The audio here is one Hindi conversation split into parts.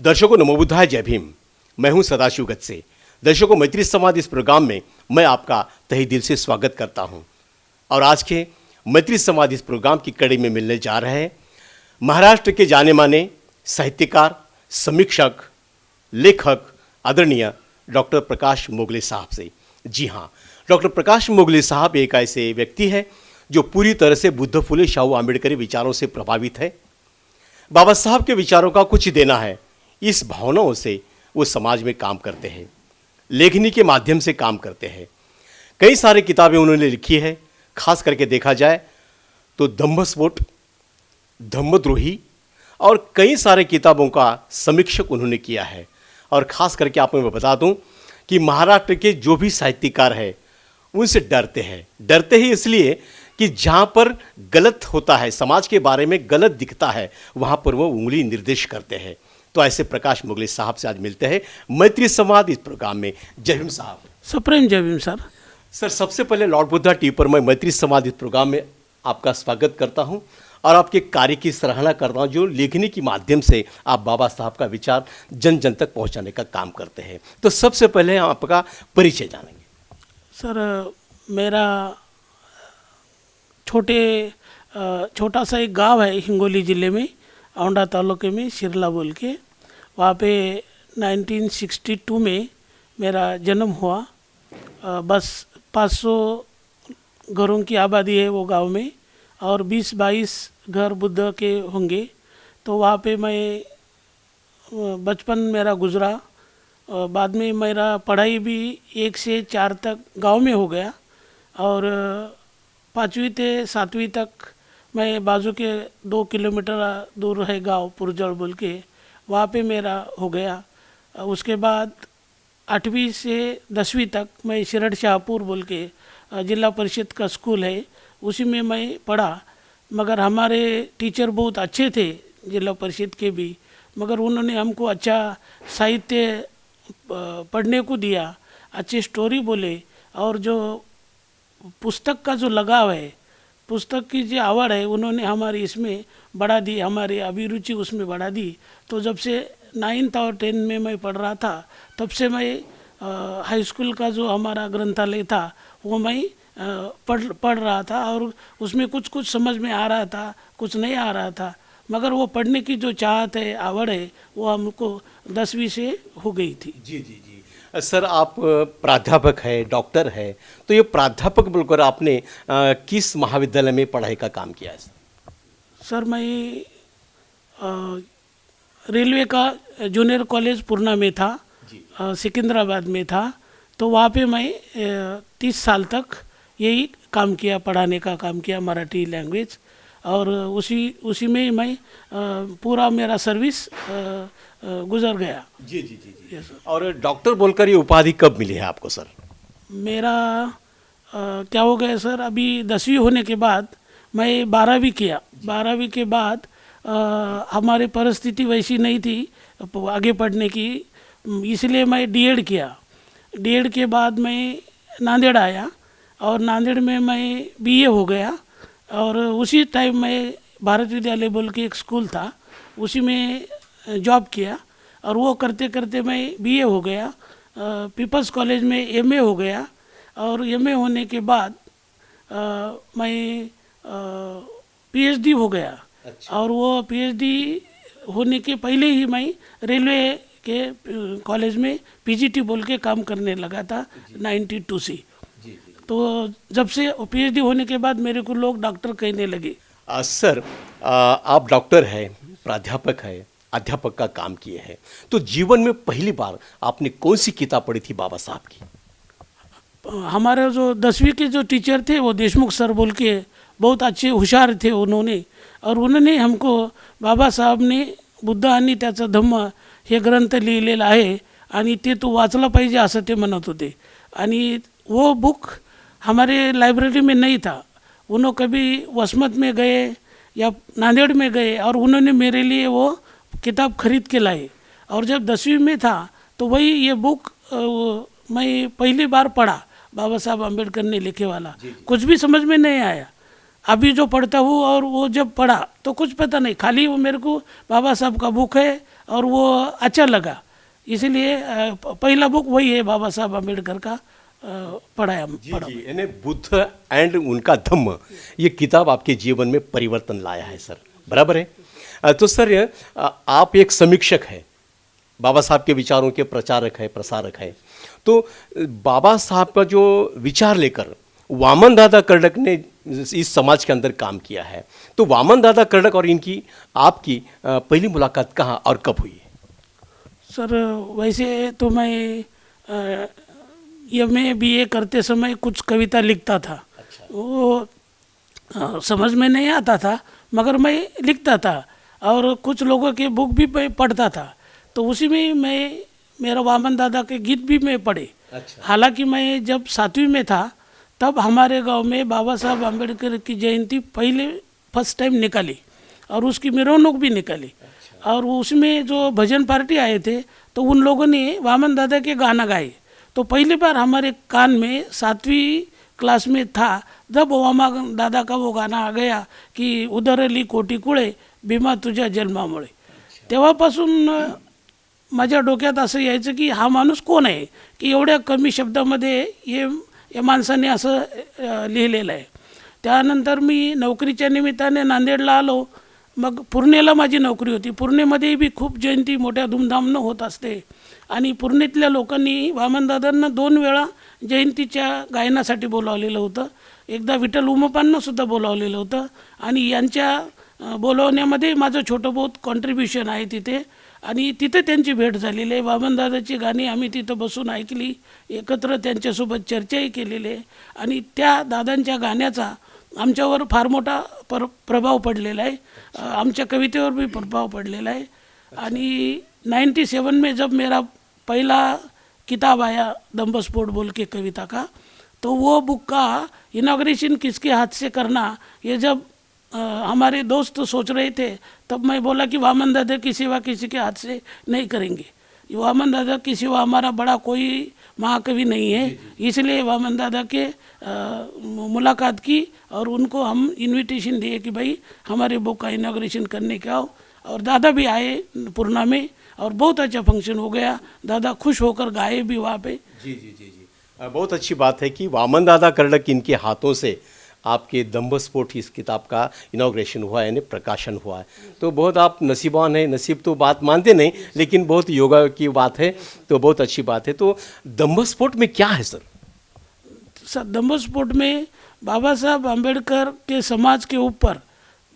दर्शकों नमो बुद्धाय, जय भीम। मैं हूं सदाशिव गत से। दर्शकों, मैत्री संवाद इस प्रोग्राम में मैं आपका तहे दिल से स्वागत करता हूं। और आज के मैत्री संवाद इस प्रोग्राम की कड़ी में मिलने जा रहे हैं महाराष्ट्र के जाने माने साहित्यकार, समीक्षक, लेखक आदरणीय डॉक्टर प्रकाश मोगले साहब से। जी हाँ, डॉक्टर प्रकाश मोगले साहब एक ऐसे व्यक्ति हैं जो पूरी तरह से बुद्ध फुले शाहू आंबेडकरी विचारों से प्रभावित है। बाबा साहब के विचारों का कुछ देना है, इस भावनाओं से वो समाज में काम करते हैं, लेखनी के माध्यम से काम करते हैं। कई सारी किताबें उन्होंने लिखी है। खास करके देखा जाए तो दंभस्फोट, धम्मद्रोही और कई सारे किताबों का समीक्षक उन्होंने किया है। और ख़ास करके आपको मैं बता दूं कि महाराष्ट्र के जो भी साहित्यकार हैं उनसे डरते ही इसलिए कि जहाँ पर गलत होता है, समाज के बारे में गलत दिखता है, वहाँ पर वो उंगली निर्देश करते हैं। तो ऐसे प्रकाश मोगले साहब से आज मिलते हैं मैत्री संवाद इस प्रोग्राम में। जय भीम साहब। सप्रेम जय भीम सर। सर, सबसे पहले लॉर्ड बुद्धा टी पर मैं मैत्री संवाद इस प्रोग्राम में आपका स्वागत करता हूं और आपके कार्य की सराहना करता हूं, जो लेखनी के माध्यम से आप बाबा साहब का विचार जन जन तक पहुंचाने का काम करते हैं। तो सबसे पहले हम आपका परिचय जानेंगे। सर, मेरा छोटा सा एक गांव है हिंगोली ज़िले में, औंढा तालुके में, शिरला बोल के। वहाँ पे 1962 में मेरा जन्म हुआ। बस 500 घरों की आबादी है वो गांव में और 20-22 घर बुद्ध के होंगे। तो वहाँ पे मैं बचपन मेरा गुजरा। बाद में मेरा पढ़ाई भी 1 से 4 तक गांव में हो गया और 5वीं से 7वीं तक मैं बाजू के 2 किलोमीटर दूर है गांव पुरजड़ बोल के, वहाँ पे मेरा हो गया। उसके बाद 8वीं से 10वीं तक मैं शिरड शाहपुर बोल के जिला परिषद का स्कूल है, उसी में मैं पढ़ा। मगर हमारे टीचर बहुत अच्छे थे जिला परिषद के भी, मगर उन्होंने हमको अच्छा साहित्य पढ़ने को दिया, अच्छी स्टोरी बोले और जो पुस्तक का जो लगाव है, पुस्तक की जो आवड़ है, उन्होंने हमारी इसमें बढ़ा दी, हमारी अभिरुचि उसमें बढ़ा दी। तो जब से 9th और 10th में मैं पढ़ रहा था, तब से मैं हाई स्कूल का जो हमारा ग्रंथालय था वो मैं पढ़ रहा था और उसमें कुछ समझ में आ रहा था, कुछ नहीं आ रहा था। मगर वो पढ़ने की जो चाहत है, आवड़ है, वो हमको 10वीं से हो गई थी। जी जी जी। सर, आप प्राध्यापक है, डॉक्टर है, तो ये प्राध्यापक बोलकर आपने किस महाविद्यालय में पढ़ाई का काम किया है? सर, मैं रेलवे का जूनियर कॉलेज पूर्णा में था, सिकंदराबाद में था। तो वहाँ पे मैं 30 साल तक यही काम किया, पढ़ाने का काम किया, मराठी लैंग्वेज। और उसी में मैं पूरा मेरा सर्विस गुजर गया। जी जी जी जी। और डॉक्टर बोलकर ये उपाधि कब मिली है आपको सर? मेरा क्या हो गया सर, अभी 10वीं होने के बाद मैं 12वीं किया। 12वीं के बाद हमारी परिस्थिति वैसी नहीं थी आगे पढ़ने की, इसलिए मैं डीएड किया। डीएड के बाद मैं नांदेड़ आया और नांदेड़ में मैं बीए हो गया। और उसी टाइम मैं भारत विद्यालय बोल के एक स्कूल था, उसी में जॉब किया और वो करते करते मैं बीए हो गया। पीपल्स कॉलेज में एमए हो गया और एमए होने के बाद मैं पीएचडी हो गया। अच्छा। और वो पीएचडी होने के पहले ही मैं रेलवे के कॉलेज में पीजीटी बोल के काम करने लगा था 92 से। तो जब से पीएचडी होने के बाद मेरे को लोग डॉक्टर कहने लगे। सर, आप डॉक्टर हैं, प्राध्यापक है, अध्यापक का काम किए हैं, तो जीवन में पहली बार आपने कौन सी किताब पढ़ी थी बाबा साहब की? हमारे जो 10वीं के जो टीचर थे वो देशमुख सर बोल के बहुत अच्छे हुशार थे उन्होंने, और उन्होंने हमको बाबा साहेबने बुद्ध आणि त्याचा धम्म हे ग्रंथ लिहिलेला आहे आणि ते तू वाचला पाहिजे असं ते म्हणत होते। आणि वो बुक हमारे लाइब्रेरी में नहीं था। उन्होंने कभी वसमत में गए या नांदेड़ में गए और उन्होंने मेरे लिए वो किताब खरीद के लाए। और जब 10वीं में था तो वही ये बुक मैं पहली बार पढ़ा, बाबा साहब अम्बेडकर ने लिखे वाला। कुछ भी समझ में नहीं आया, अभी जो पढ़ता हूँ और वो जब पढ़ा तो कुछ पता नहीं, खाली वो मेरे को बाबा साहब का बुक है और वो अच्छा लगा, इसलिए पहला बुक वही है बाबा साहब अम्बेडकर का, पढ़ा। जी, यानी बुद्ध एंड उनका धम्म, ये किताब आपके जीवन में परिवर्तन लाया है सर, बराबर है। तो सर आप एक समीक्षक है, बाबा साहब के विचारों के प्रचारक है, प्रसारक है। तो बाबा साहब का जो विचार लेकर वामन दादा कर्डक ने इस समाज के अंदर काम किया है, तो वामन दादा कर्डक और इनकी आपकी पहली मुलाकात कहाँ और कब हुई? सर वैसे तो मैं एमए बीए करते समय कुछ कविता लिखता था। अच्छा। वो समझ में नहीं आता था मगर मैं लिखता था और कुछ लोगों के बुक भी मैं पढ़ता था, तो उसी में मैं मेरा वामन दादा के गीत भी मैं पढ़े। अच्छा। हालांकि मैं जब 7वीं में था तब हमारे गांव में बाबा साहब अम्बेडकर की जयंती पहले फर्स्ट टाइम निकाली और उसकी मेरवणूक भी निकाली। अच्छा। और उसमें जो भजन पार्टी आए थे तो उन लोगों ने वामन दादा के गाना गाए, तो पहली बार हमारे कान में 7वीं क्लास में था जब वामन दादा का वो गाना आ गया कि उदरली कोटी कुळे भीमा तुझ्या जन्मामुळे। तेव्हापासून माझ्या डोक्यात असं यायचं की हा माणूस कोण आहे की एवढ्या कमी शब्दामध्ये या माणसाने असं लिहिलेलं आहे। त्यानंतर मी नोकरीच्या निमित्ताने नांदेडला आलो, मग पुणेला माझी नोकरी होती। पुणेमध्ये बी खूप जयंती मोठ्या धूमधामनं होत असते आणि पुणेतल्या लोकांनी वामनदादांना 2 वेळा जयंतीच्या गायनासाठी बोलावलेलं होतं, एकदा विठ्ठल उमपांना सुद्धा बोलावलेलं होतं आणि यांच्या बोलावण्यामध्ये माझं छोटं बहुत कॉन्ट्रीब्युशन आहे तिथे आणि तिथे त्यांची भेट झालेली आहे। वामनदादाची गाणी आम्ही तिथं बसून ऐकली, एकत्र त्यांच्यासोबत चर्चाही केलेली आहे आणि त्या दादांच्या गाण्याचा आमच्यावर फार मोठा प्रभाव पडलेला आहे, आमच्या कवितेवर भी प्रभाव पडलेला है। आणि 97 में जब मेरा पहला किताब आया दम्बस्फोट बोल के कविता का, तो वो बुक का इनाग्रेशन किसके हाथ से करना, ये जब हमारे दोस्त सोच रहे थे तब मैं बोला कि वामन दादा की सेवा किसी के हाथ से नहीं करेंगे, वामन दादा की सिवा हमारा बड़ा कोई महाकवि नहीं है। इसलिए वामन दादा के मुलाकात की और उनको हम इनविटेशन दिए कि भाई हमारे बुक का इनाग्रेशन करने के आओ, और दादा भी आए पूर्णा में और बहुत अच्छा फंक्शन हो गया, दादा खुश होकर गाए भी वहाँ पे। जी जी जी जी, बहुत अच्छी बात है कि वामन दादा कर्डक इनके हाथों से आपके दम्बस्फोट इस किताब का इनाग्रेशन हुआ, यानी प्रकाशन हुआ है। तो बहुत आप नसीबान हैं, नसीब तो बात मानते नहीं लेकिन बहुत योगा की बात है, तो बहुत अच्छी बात है। तो दम्बस्फोट में क्या है सर? सर दम्बस्फोट में बाबा साहब अम्बेडकर के समाज के ऊपर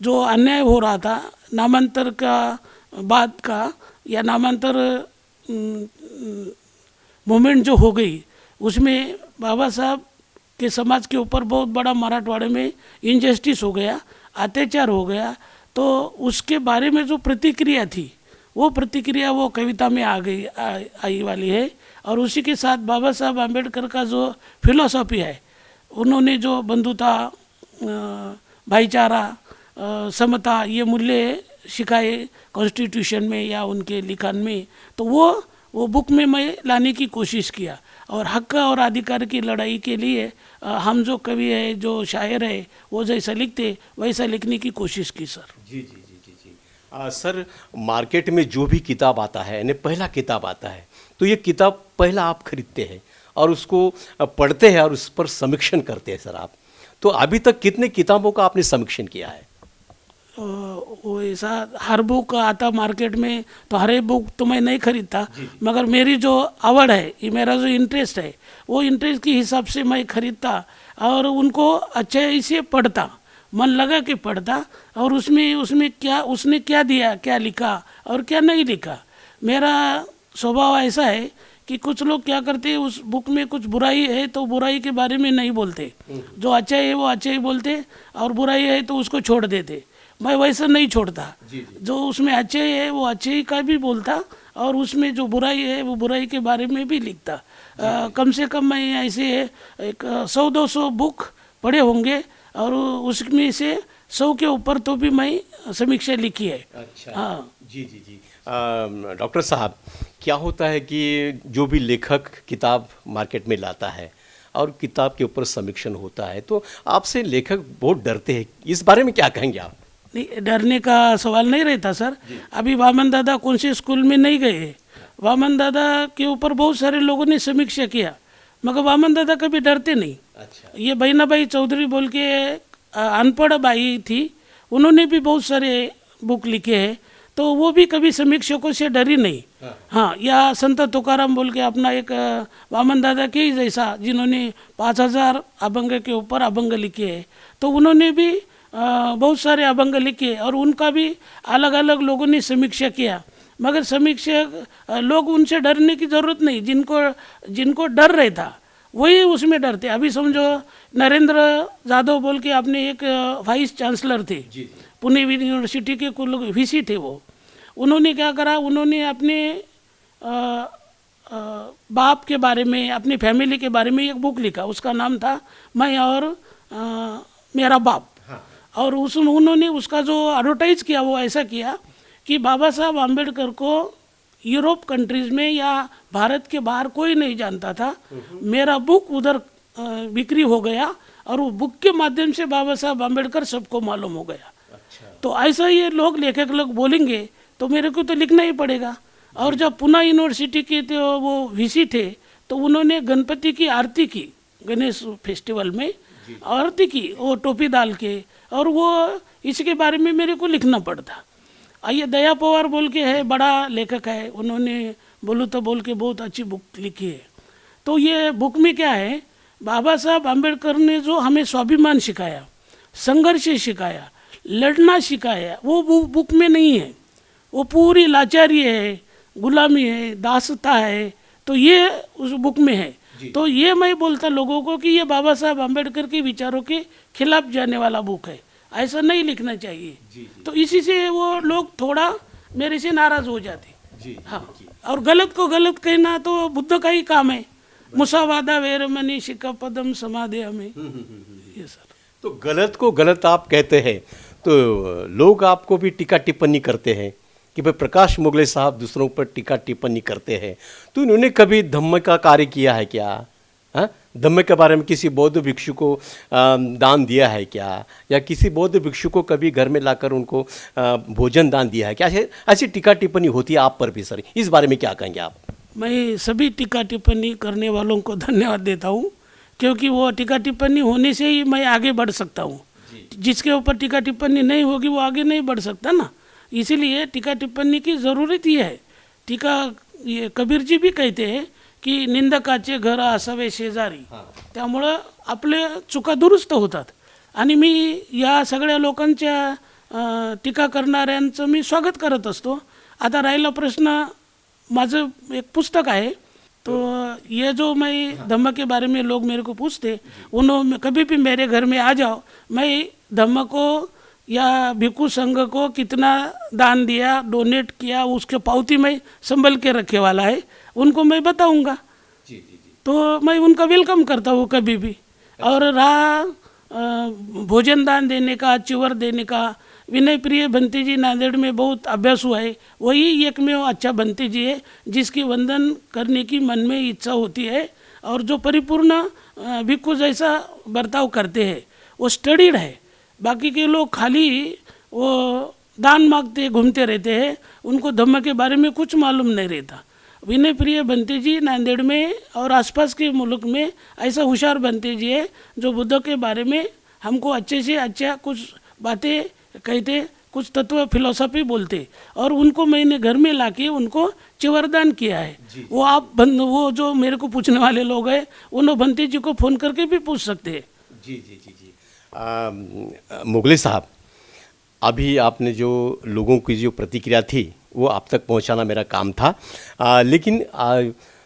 जो अन्याय हो रहा था, नामांतर का बाद का या नामांतर मूवमेंट जो हो गई, उसमें बाबा साहब के समाज के ऊपर बहुत बड़ा मराठवाड़े में इनजस्टिस हो गया, अत्याचार हो गया, तो उसके बारे में जो प्रतिक्रिया थी वो प्रतिक्रिया वो कविता में आ गई आई वाली है। और उसी के साथ बाबा साहब अम्बेडकर का जो फिलॉसफी है, उन्होंने जो बंधुता, भाईचारा, समता, ये मूल्य सिखाए कॉन्स्टिट्यूशन में या उनके लिखन में, तो वो बुक में मैं लाने की कोशिश किया। और हक और अधिकार की लड़ाई के लिए हम जो कवि है, जो शायर है, वो जैसा लिखते वैसा लिखने की कोशिश की सर। जी जी जी जी जी। सर मार्केट में जो भी किताब आता है, यानी पहला किताब आता है, तो ये किताब पहला आप खरीदते हैं और उसको पढ़ते हैं और उस पर समीक्षण करते हैं सर आप। तो अभी तक कितने किताबों का आपने समीक्षण किया है? वो ऐसा हर बुक आता मार्केट में, तो हर एक बुक तो मैं नहीं खरीदता, मगर मेरी जो आवड़ है, ये मेरा जो इंटरेस्ट है, वो इंटरेस्ट के हिसाब से मैं खरीदता और उनको अच्छे से पढ़ता, मन लगा के पढ़ता, और उसमें क्या उसने क्या दिया, क्या लिखा और क्या नहीं लिखा। मेरा स्वभाव ऐसा है कि कुछ लोग क्या करते हैं, उस बुक में कुछ बुराई है तो बुराई के बारे में नहीं बोलते, जो अच्छा है वो अच्छा ही बोलते और बुराई है तो उसको छोड़ देते। मैं वैसा नहीं छोड़ता, जो उसमें अच्छे है वो अच्छे का भी बोलता और उसमें जो बुराई है वो बुराई के बारे में भी लिखता। कम से कम मैं ऐसे एक 100-200 बुक पढ़े होंगे और उसमें से 100 के ऊपर तो भी मैं समीक्षा लिखी है। अच्छा। हाँ जी जी जी। डॉक्टर साहब, क्या होता है कि जो भी लेखक किताब मार्केट में लाता है और किताब के ऊपर समीक्षण होता है, तो आपसे लेखक बहुत डरते हैं, इस बारे में क्या कहेंगे आप? नहीं, डरने का सवाल नहीं रहता सर। अभी वामन दादा कौन से स्कूल में नहीं गए, वामन दादा के ऊपर बहुत सारे लोगों ने समीक्षा किया, मगर वामन दादा कभी डरते नहीं। अच्छा। ये बहनाबाई चौधरी बोल के अनपढ़ बाई थी, उन्होंने भी बहुत सारे बुक लिखे हैं, तो वो भी कभी समीक्षकों से डरी नहीं। हाँ, या संत तुकाराम बोल के अपना एक वामन दादा के ही जैसा जिन्होंने 5000 अभंग के ऊपर अभंग लिखे हैं, तो उन्होंने भी बहुत सारे अभंग लिखे और उनका भी अलग अलग लोगों ने समीक्षा किया। मगर समीक्षक लोग उनसे डरने की ज़रूरत नहीं, जिनको डर रहता वही उसमें डरते। अभी समझो नरेंद्र जाधव बोल के अपने एक वाइस चांसलर थे, पुणे यूनिवर्सिटी के कुल वीसी थे वो। उन्होंने क्या करा, उन्होंने अपने बाप के बारे में, अपनी फैमिली के बारे में एक बुक लिखा, उसका नाम था मैं और मेरा बाप। और उन्होंने उसका जो एडवर्टाइज किया वो ऐसा किया कि बाबा साहब आम्बेडकर को यूरोप कंट्रीज़ में या भारत के बाहर कोई नहीं जानता था। मेरा बुक उधर बिक्री हो गया और वो बुक के माध्यम से बाबा साहब आम्बेडकर सबको मालूम हो गया। अच्छा। तो ऐसा ये लोग लेखक लोग बोलेंगे तो मेरे को तो लिखना ही पड़ेगा। और जब पुणे यूनिवर्सिटी के तो वो वीसी थे, तो उन्होंने गणपति की आरती की, गणेश फेस्टिवल में आरती की वो टोपी डाल के, और वो इसके बारे में मेरे को लिखना पड़ता। आइए दया पवार बोल के है, बड़ा लेखक है, उन्होंने बोलू तो बोल के बहुत अच्छी बुक लिखी है। तो ये बुक में क्या है, बाबा साहब आम्बेडकर ने जो हमें स्वाभिमान सिखाया, संघर्ष सिखाया, लड़ना सिखाया, वो बुक में नहीं है। वो पूरी लाचारी है, गुलामी है, दासता है, तो ये उस बुक में है। तो ये मैं बोलता लोगों को कि ये बाबा साहब आम्बेडकर के विचारों के खिलाफ जाने वाला बुक है, ऐसा नहीं लिखना चाहिए। तो इसी से वो लोग थोड़ा मेरे से नाराज हो जाते। हाँ, और गलत को गलत कहना तो बुद्ध का ही काम है। मुसावादा वेरमणि शिखपदम समाधि में, ये सर। तो गलत को गलत आप कहते हैं, तो लोग आपको भी टीका टिप्पणी करते हैं कि भाई प्रकाश मुगले साहब दूसरों पर टीका टिप्पणी करते हैं, तो इन्होंने कभी धम्म का कार्य किया है क्या? हाँ, धम्म के बारे में किसी बौद्ध भिक्षु को दान दिया है क्या, या किसी बौद्ध भिक्षु को कभी घर में लाकर उनको भोजन दान दिया है क्या? ऐसी टीका टिप्पणी होती है आप पर भी सर, इस बारे में क्या कहेंगे आप? मैं सभी टीका टिप्पणी करने वालों को धन्यवाद देता हूँ, क्योंकि वो टीका टिप्पणी होने से ही मैं आगे बढ़ सकता हूँ। जिसके ऊपर टीका टिप्पणी नहीं होगी वो आगे नहीं बढ़ सकता ना, इसीलिए टीका टिप्पणी की ज़रूरत ही है। टीका, ये कबीर जी भी कहते हैं की निंदकाचे घर असावे शेजारी, त्यामुळं आपले चुका दुरुस्त होतात। आणि मी या सगळ्या लोकांच्या टीका करणाऱ्यांचं मी स्वागत करत असतो। आता राहिला प्रश्न, माझं एक पुस्तक आहे, तो ये जो मैं धम्म के बारे में लोग मेरे को पूछते, उन्होंने कभी भी मेरे घर में आ जाओ, मैं धम्म को या भिक्षु संघ को कितना दान दिया, डोनेट किया, उसके पावती में संभल के रखे वाला है, उनको मैं बताऊंगा। तो मैं उनका वेलकम करता हूँ कभी भी। और रहा भोजन दान देने का, चिवर देने का, विनय प्रिय बंती जी नांदेड़ में बहुत अभ्यास हुआ है, वही एकमेव अच्छा बंती जी है जिसकी वंदन करने की मन में इच्छा होती है, और जो परिपूर्ण भिक्षु जैसा बर्ताव करते हैं, वो स्टडीड है। बाकी के लोग खाली वो दान मांगते घूमते रहते हैं, उनको धम्म के बारे में कुछ मालूम नहीं रहता। विनय प्रिय बंती जी नांदेड़ में और आसपास के मुल्क में ऐसा होशियार बंती जी है जो बुद्ध के बारे में हमको अच्छे से अच्छा कुछ बातें कहते, कुछ तत्व फिलोसफी बोलते, और उनको मैंने घर में लाके उनको चिवरदान किया है। वो जो मेरे को पूछने वाले लोग हैं, उन बंती जी को फ़ोन करके भी पूछ सकते हैं। जी। मुगले साहब, अभी आपने जो लोगों की जो प्रतिक्रिया थी वो आप तक पहुंचाना मेरा काम था, लेकिन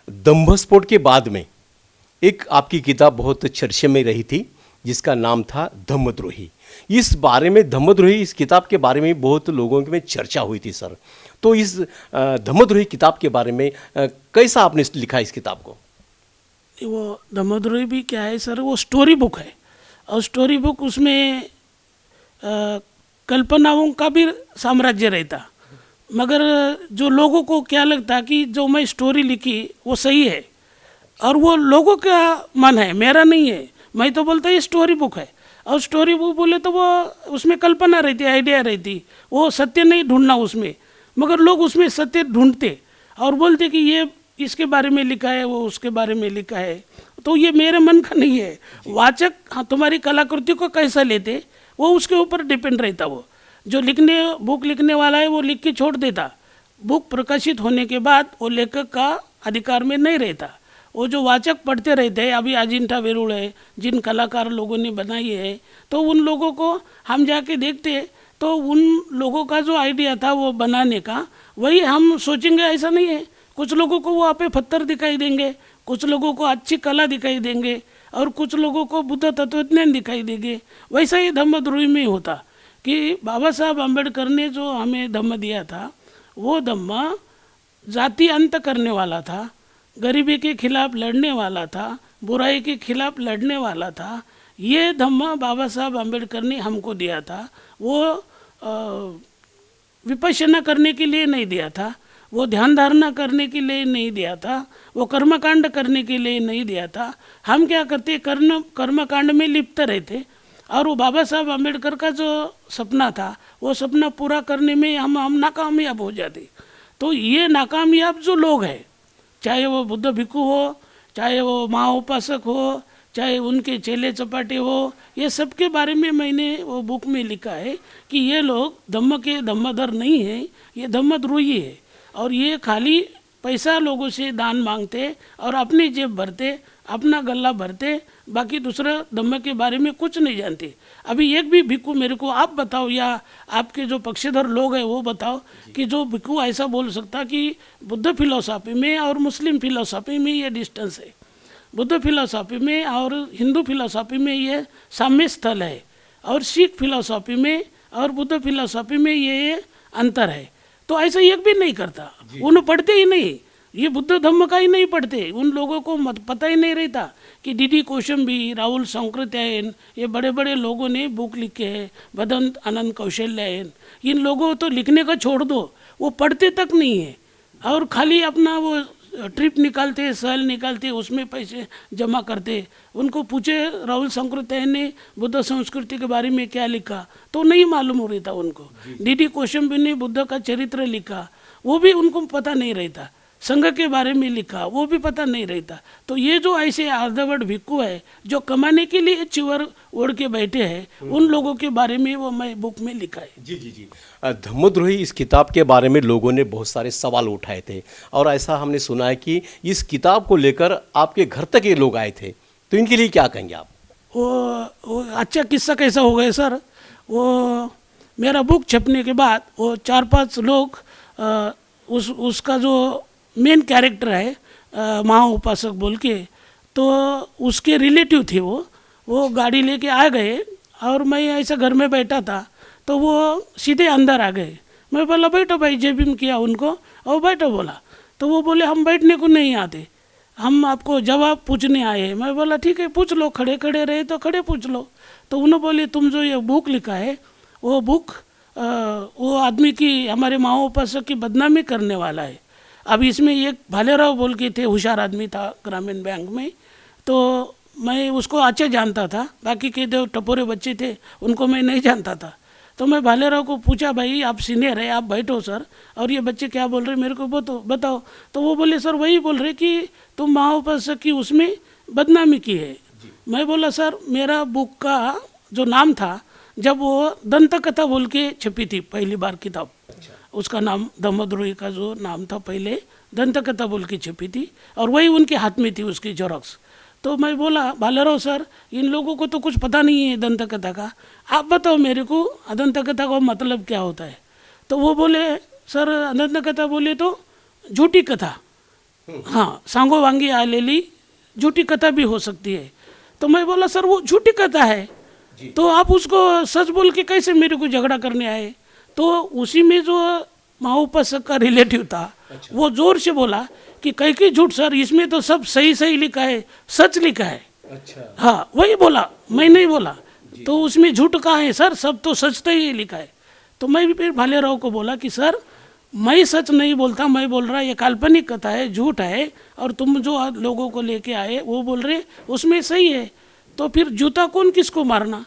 दंभस्फोट के बाद में एक आपकी किताब बहुत चर्चे में रही थी जिसका नाम था धम्मद्रोही। इस बारे में, धम्मद्रोही इस किताब के बारे में बहुत लोगों में चर्चा हुई थी सर। तो इस धम्मद्रोही किताब के बारे में कैसा आपने लिखा इस किताब को? वो धम्मद्रोही भी क्या है सर, वो स्टोरी बुक है, और स्टोरी बुक उसमें कल्पनाओं का भी साम्राज्य रहता, मगर जो लोगों को क्या लगता कि जो मैं स्टोरी लिखी वो सही है, और वो लोगों का मन है, मेरा नहीं है। मैं तो बोलता ये स्टोरी बुक है, और स्टोरी बुक बोले तो वो उसमें कल्पना रहती, आइडिया रहती, वो सत्य नहीं ढूंढना उसमें, मगर लोग उसमें सत्य ढूंढते और बोलते कि ये इसके बारे में लिखा है, वो उसके बारे में लिखा है। तो ये मेरे मन का नहीं है। वाचक हाँ तुम्हारी कलाकृति को कैसा लेते वो उसके ऊपर डिपेंड रहता। वो जो बुक लिखने वाला है वो लिख के छोड़ देता, बुक प्रकाशित होने के बाद वो लेखक का अधिकार में नहीं रहता। वो जो वाचक पढ़ते रहते हैं, अभी अजिंठा वेरूळ है, जिन कलाकार लोगों ने बनाई है, तो उन लोगों को हम जाके देखते तो उन लोगों का जो आइडिया था वो बनाने का, वही हम सोचेंगे ऐसा नहीं है। कुछ लोगों को वो आपे पत्थर दिखाई देंगे, कुछ लोगों को अच्छी कला दिखाई देंगे, और कुछ लोगों को बुद्ध तत्वज्ञान दिखाई देंगे। वैसा ही धम्मद्रोही में होता कि बाबा साहब अम्बेडकर ने जो हमें धम्म दिया था, वो धम्म जाति अंत करने वाला था, गरीबी के खिलाफ लड़ने वाला था, बुराई के खिलाफ लड़ने वाला था। ये धम्म बाबा साहब अम्बेडकर ने हमको दिया था। वो विपश्यना करने के लिए नहीं दिया था, वो ध्यान धारणा करने के लिए नहीं दिया था, वो कर्मकांड करने के लिए नहीं दिया था। हम क्या करते, कर्मकांड में लिप्त रहते, और वो बाबा साहब अम्बेडकर का जो सपना था वो सपना पूरा करने में हम नाकामयाब हो जाते। तो ये नाकामयाब जो लोग हैं, चाहे वो बुद्ध भिक्खु हो, चाहे वो महाउपासक हो, चाहे उनके चेले चपाटे हो, ये सब के बारे में मैंने वो बुक में लिखा है कि ये लोग धम्म के धम्मधर नहीं है, ये धम्मद्रोही है। और ये खाली पैसा लोगों से दान मांगते और अपनी जेब भरते, अपना गला भरते, बाकी दूसरा धम्म के बारे में कुछ नहीं जानते। अभी एक भी भिक्खु मेरे को आप बताओ, या आपके जो पक्षधर लोग हैं वो बताओ कि जो भिक्खु ऐसा बोल सकता कि बुद्ध फिलोसॉफी में और मुस्लिम फिलोसॉफी में ये डिस्टेंस है, बुद्ध फिलोसॉफी में और हिंदू फिलोसॉफी में ये साम्य स्थल है, और सिख फिलोसॉफी में और बुद्ध फिलोसॉफी में ये अंतर है। तो ऐसा एक भी नहीं करता, उन्हें पढ़ते ही नहीं, ये बुद्ध धम्म का ही नहीं पढ़ते। उन लोगों को पता ही नहीं रहता कि डी कोशंबी, राहुल सांकृत्यायन, ये बड़े बड़े लोगों ने बुक लिखे हैं, भदंत आनंद कौशल्यायन, इन लोगों तो लिखने का छोड़ दो, वो पढ़ते तक नहीं है, और खाली अपना वो ट्रिप निकालते, सहल निकालते, उसमें पैसे जमा करते। उनको पूछे राहुल सांकृत्यायन ने बुद्ध संस्कृति के बारे में क्या लिखा, तो नहीं मालूम हो रहता उनको। डी कोशंबी ने बुद्ध का चरित्र लिखा, वो भी उनको पता नहीं रहता। संघ के बारे में लिखा, वो भी पता नहीं रहता। तो ये जो ऐसे अर्धवट भिक्खु है जो कमाने के लिए चिवर ओढ़ के बैठे हैं, उन लोगों के बारे में वो मैं बुक में लिखा है। जी जी जी। धम्मद्रोही इस किताब के बारे में लोगों ने बहुत सारे सवाल उठाए थे, और ऐसा हमने सुना है कि इस किताब को लेकर आपके घर तक ये लोग आए थे, तो इनके लिए क्या कहेंगे आप? वो अच्छा किस्सा कैसा हो गया सर, वो मेरा बुक छपने के बाद वो 4-5 लोग उसका जो मेन कैरेक्टर है महाउपासक बोल के, तो उसके रिलेटिव थे, वो गाड़ी लेके आ गए, और मैं ऐसा घर में बैठा था, तो वो सीधे अंदर आ गए। मैं बोला बैठो भाई, जय भीम किया उनको, और बैठो बोला। तो वो बोले हम बैठने को नहीं आते, हम आपको जवाब पूछने आए हैं। मैं बोला ठीक है पूछ लो, खड़े खड़े रहे तो खड़े पूछ लो। तो उन्होंने बोले तुम जो ये बुक लिखा है वो बुक वो आदमी की, हमारे महाउपासक की बदनामी करने वाला है। अब इसमें एक भालेराव बोल के थे, होशियार आदमी था ग्रामीण बैंक में, तो मैं उसको अच्छे जानता था, बाकी के जो टपोरे बच्चे थे उनको मैं नहीं जानता था। तो मैं भालेराव को पूछा भाई आप सीनियर है, आप बैठो सर, और ये बच्चे क्या बोल रहे मेरे को बताओ। तो वो बोले सर वही बोल रहे कि तुम महाउपासक की उसमें बदनामी की है। मैं बोला सर मेरा बुक का जो नाम था, जब वो दंत कथा बोल के छपी थी पहली बार किताब, उसका नाम धम्मद्रोही का जो नाम था पहले दंत कथा बोल के छपी थी, और वही उनके हाथ में थी उसकी जेरॉक्स। तो मैं बोला भालेराव सर इन लोगों को तो कुछ पता नहीं है दंत कथा का, आप बताओ मेरे को दंत कथा का मतलब क्या होता है। तो वो बोले सर दंत कथा बोले तो झूठी कथा, हाँ सांगो वांगी आलेली झूठी कथा भी हो सकती है। तो मैं बोला सर वो झूठी कथा है, तो आप उसको सच बोल के कैसे मेरे को झगड़ा करने आए। तो उसी में जो महाउपासक का रिलेटिव था, वो जोर से बोला कि कई झूठ सर, इसमें तो सब सही सही लिखा है, सच लिखा है। अच्छा। हाँ वही बोला, मैं नहीं बोला। तो उसमें झूठ कहाँ है सर, सब तो सच तो ही लिखा है। तो मैं भी फिर भालेराव को बोला कि सर मैं सच नहीं बोलता, मैं बोल रहा ये काल्पनिक कथा है, झूठ है, और तुम जो लोगों को लेके आए वो बोल रहे उसमें सही है, तो फिर जूता कौन किसको मारना?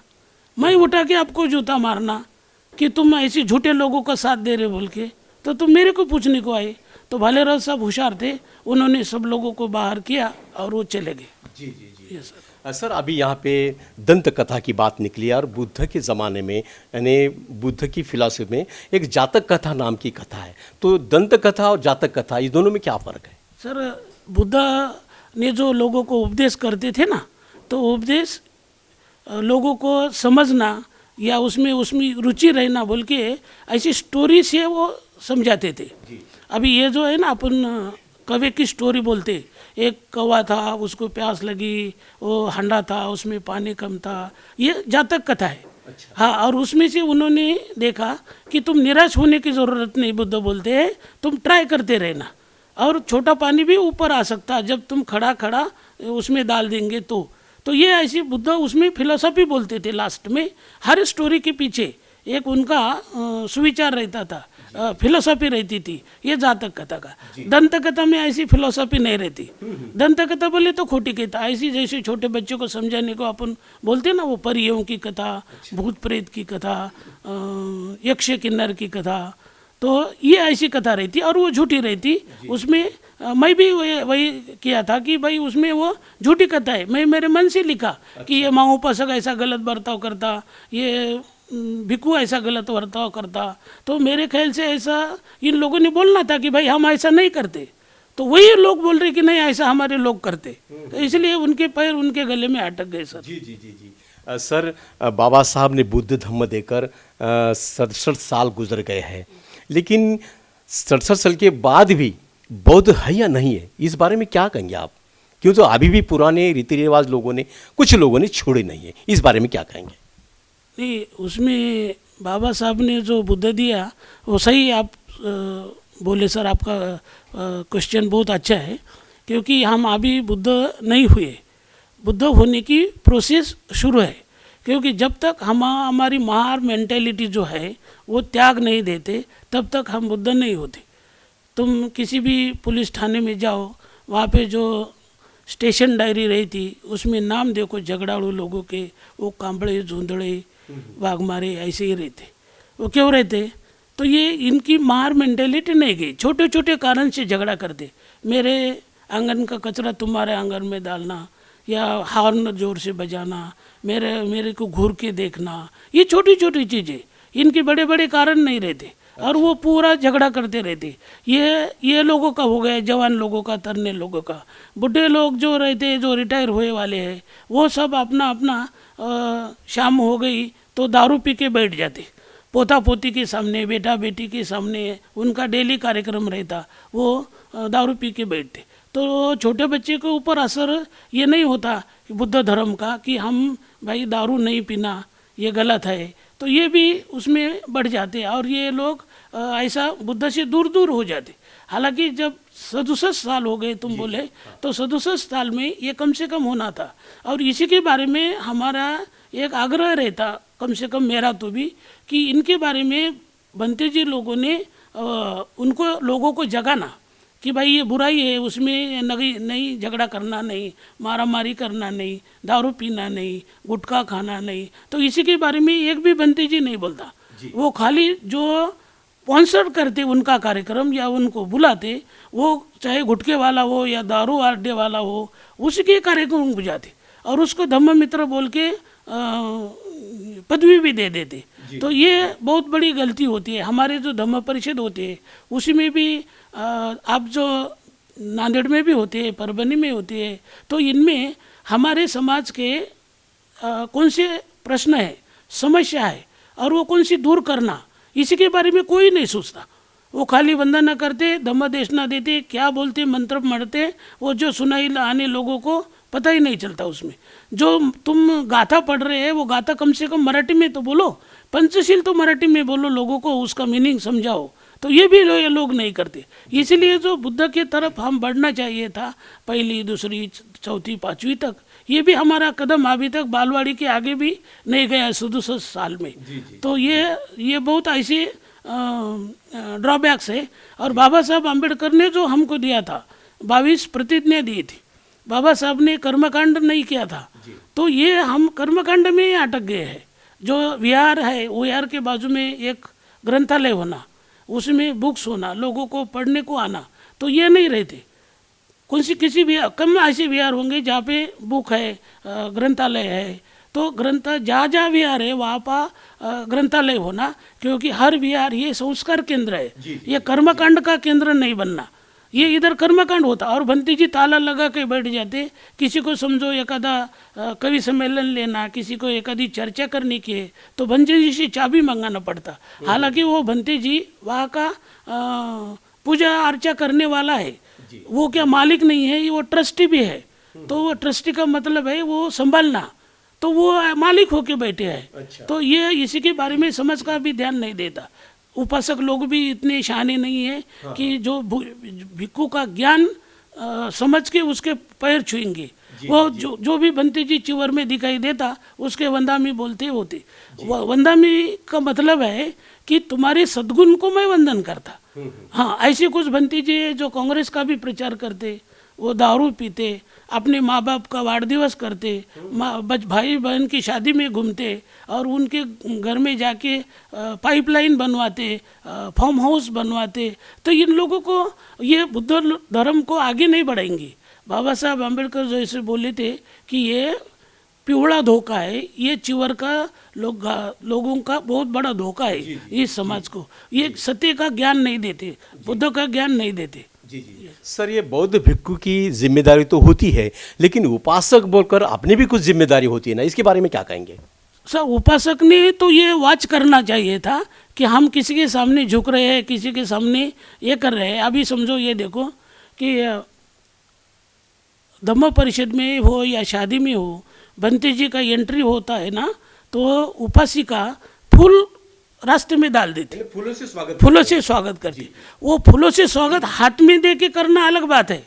मैं उठा के आपको जूता मारना कि तुम ऐसे झूठे लोगों का साथ दे रहे बोल के, तो तुम मेरे को पूछने को आए। तो भालेराव साहब होशियार थे, उन्होंने सब लोगों को बाहर किया और वो चले गए। जी जी जी। ये सर। सर अभी यहाँ पे दंत कथा की बात निकली और बुद्ध के ज़माने में यानी बुद्ध की फिलॉसफी में एक जातक कथा नाम की कथा है, तो दंत कथा और जातक कथा इस दोनों में क्या फ़र्क है? सर बुद्ध ने जो लोगों को उपदेश करते थे ना, तो उपदेश लोगों को समझना या उसमें उसमें रुचि रहना बोल के ऐसी स्टोरी से वो समझाते थे। अभी ये जो है ना, अपन कौवे की स्टोरी बोलते, एक कौवा था, उसको प्यास लगी, वो हंडा था, उसमें पानी कम था, ये जातक कथा है। हाँ, और उसमें से उन्होंने देखा कि तुम निराश होने की ज़रूरत नहीं, बुद्ध बोलते हैं तुम ट्राई करते रहना, और छोटा पानी भी ऊपर आ सकता है जब तुम खड़ा खड़ा उसमें डाल देंगे तो ये ऐसी बुद्ध उसमें फिलोसफी बोलते थे। लास्ट में हर स्टोरी के पीछे एक उनका सुविचार रहता था, फिलोसफी रहती थी। ये जातक कथा का। दंत कथा में ऐसी फिलोसफी नहीं रहती। दंत कथा बोले तो खोटी कथा, ऐसी जैसे छोटे बच्चों को समझाने को अपन बोलते ना, वो परियों की कथा, भूत प्रेत की कथा, यक्ष किन्नर की कथा, तो ये ऐसी कथा रहती और वो झूठी रहती। उसमें मैं भी वही किया था कि भाई उसमें वो झूठी कथा है, मैं मेरे मन से लिखा कि ये माँ उपासक ऐसा गलत बर्ताव करता, ये भिक्खू ऐसा गलत बर्ताव करता, तो मेरे ख्याल से ऐसा इन लोगों ने बोलना था कि भाई हम ऐसा नहीं करते, तो वही लोग बोल रहे कि नहीं ऐसा हमारे लोग करते, तो इसलिए उनके पैर उनके गले में अटक गए। सर जी जी जी जी। सर बाबा साहब ने बुद्ध धम्म देकर 67 साल गुजर गए हैं, लेकिन 67 साल के बाद भी बौद्ध है या नहीं है, इस बारे में क्या कहेंगे आप? क्यों तो अभी भी पुराने रीति रिवाज कुछ लोगों ने छोड़े नहीं है, इस बारे में क्या कहेंगे? नहीं, उसमें बाबा साहब ने जो बुद्ध दिया वो सही आप बोले। सर आपका क्वेश्चन बहुत अच्छा है, क्योंकि हम अभी बुद्ध नहीं हुए, बुद्ध होने की प्रोसेस शुरू है। क्योंकि जब तक हमारी महार मेंटेलिटी जो है वो त्याग नहीं देते, तब तक हम बुद्ध नहीं होते। तुम किसी भी पुलिस थाने में जाओ, वहाँ पे जो स्टेशन डायरी रहती उसमें नाम देखो झगड़ालू लोगों के, वो कांबड़े झुंधड़े वाघमारे ऐसे ही रहते। वो क्यों रहते? तो ये इनकी मार मेंटेलिटी नहीं गई, छोटे छोटे कारण से झगड़ा करते। मेरे आंगन का कचरा तुम्हारे आंगन में डालना, या हॉर्न जोर से बजाना, मेरे को घूर के देखना, ये छोटी छोटी चीज़ें, इनके बड़े बड़े कारण नहीं रहते, और वो पूरा झगड़ा करते रहते। ये लोगों का हो गया, जवान लोगों का, तरने लोगों का। बूढ़े लोग जो रहते, जो रिटायर हुए वाले हैं, वो सब अपना अपना शाम हो गई तो दारू पी के बैठ जाते, पोता पोती के सामने, बेटा बेटी के सामने उनका डेली कार्यक्रम रहता, वो दारू पी के बैठते। तो छोटे बच्चे के ऊपर असर ये नहीं होता बुद्ध धर्म का कि हम भाई दारू नहीं पीना, ये गलत है, तो ये भी उसमें बढ़ जाते हैं, और ये लोग ऐसा बुद्ध से दूर दूर हो जाते। हालांकि जब 67 साल हो गए तुम बोले, तो 67 साल में ये कम से कम होना था, और इसी के बारे में हमारा एक आग्रह रहता, कम से कम मेरा तो भी, कि इनके बारे में बनते जी लोगों ने उनको लोगों को जगाना कि भाई ये बुराई है, उसमें नहीं झगड़ा करना नहीं, मारा मारी करना नहीं, दारू पीना नहीं, गुटखा खाना नहीं। तो इसी के बारे में एक भी बनते जी नहीं बोलता। वो खाली जो स्पॉन्सर करते उनका कार्यक्रम या उनको बुलाते, वो चाहे गुटखे वाला हो या दारू अड्डे वाला हो, उसके कार्यक्रम बुझाते और उसको धम्म मित्र बोल के पदवी भी दे देते। तो ये बहुत बड़ी गलती होती है। हमारे जो धम्म परिषद होते हैं उसी भी आप जो नांदेड़ में भी होते हैं, परभनी में होते हैं, तो इनमें हमारे समाज के कौन से प्रश्न है, समस्या है, और वो कौन सी दूर करना, इसी के बारे में कोई नहीं सोचता। वो खाली वंदना करते, धम्म देशना देते, क्या बोलते, मंत्र मढ़ते, वो जो सुनाई आने लोगों को पता ही नहीं चलता। उसमें जो तुम गाथा पढ़ रहे हैं वो गाथा कम से कम मराठी में तो बोलो, पंचशील तो मराठी में बोलो, लोगों को उसका मीनिंग समझाओ। तो ये भी लोग नहीं करते। इसलिए जो बुद्ध के तरफ हम बढ़ना चाहिए था, पहली दूसरी चौथी पाँचवीं तक, ये भी हमारा कदम अभी तक बालवाड़ी के आगे भी नहीं गया 67 साल में। तो ये बहुत ऐसे ड्रॉबैक्स है। और बाबा साहब आम्बेडकर ने जो हमको दिया था 22 प्रतिज्ञा दी थी, बाबा साहब ने कर्मकांड नहीं किया था, तो ये हम कर्मकांड में ही अटक गए हैं। जो विहार है, विहार के बाजू में एक ग्रंथालय होना, उसमें बुक्स होना, लोगों को पढ़ने को आना, तो ये नहीं रहते। किसी भी कम ऐसे विहार होंगे जहाँ पे बुक है, ग्रंथालय है, तो जहाँ जहाँ विहार है वहाँ पर ग्रंथालय होना, क्योंकि हर विहार ये संस्कार केंद्र है, ये कर्मकांड का केंद्र नहीं बनना। ये इधर कर्मकांड होता और भंती जी ताला लगा के बैठ जाते। किसी को समझो एखादा कवि सम्मेलन लेना, किसी को एखादी चर्चा करनी की है तो भंती जी से चाबी मंगाना पड़ता। हालांकि वो भंती जी वहाँ का पूजा अर्चा करने वाला है, वो क्या मालिक नहीं है, वो ट्रस्टी भी है। तो वो ट्रस्टी का मतलब है वो संभालना, तो वो मालिक होके बैठे हैं। तो ये इसी के बारे में समझ का भी ध्यान नहीं देता। उपासक लोग भी इतने शाने नहीं है कि जो भिक्खू का ज्ञान समझ के उसके पैर छुएंगे। वो जो भी भंती जी चिवर में दिखाई देता उसके वंदामी बोलते होते। वंदामी का मतलब है कि तुम्हारे सद्गुण को मैं वंदन करता। हाँ, ऐसे कुछ भंती जी जो कांग्रेस का भी प्रचार करते, वो दारू पीते, अपने माँ बाप का वाड़ दिवस करते, भाई बहन की शादी में घूमते और उनके घर में जाके पाइपलाइन बनवाते, फार्म हाउस बनवाते। तो इन लोगों को ये बुद्ध धर्म को आगे नहीं बढ़ाएंगे। बाबा साहब आम्बेडकर जैसे बोले थे कि ये पिवड़ा धोखा है, ये चिवर का लोगों का बहुत बड़ा धोखा है इस समाज को। ये सत्य का ज्ञान नहीं देते, बुद्ध का ज्ञान नहीं देते। सर, ये बौद्ध भिक्खु की जिम्मेदारी तो होती है, लेकिन उपासक बोलकर अपनी भी कुछ जिम्मेदारी होती है ना, इसके बारे में क्या कहेंगे? सर, उपासक ने तो ये वाच करना चाहिए था कि हम किसी के सामने झुक रहे हैं, किसी के सामने ये कर रहे हैं। अभी समझो ये देखो कि धम्म परिषद में हो या शादी में हो, भंती जी का एंट्री होता है ना, तो उपासिका फूल रास्ते में डाल देती, फूलों से स्वागत करती। वो फूलों से स्वागत हाथ में दे के करना अलग बात है,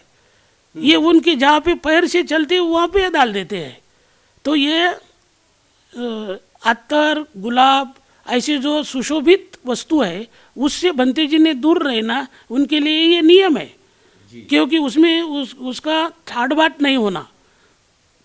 ये उनके जहाँ पे पैर से चलते वहाँ पे डाल देते हैं। तो ये अत्तर, गुलाब ऐसे जो सुशोभित वस्तु है उससे भंती जी ने दूर रहना, उनके लिए ये नियम है, क्योंकि उसमें उसका ठाट बाट नहीं होना।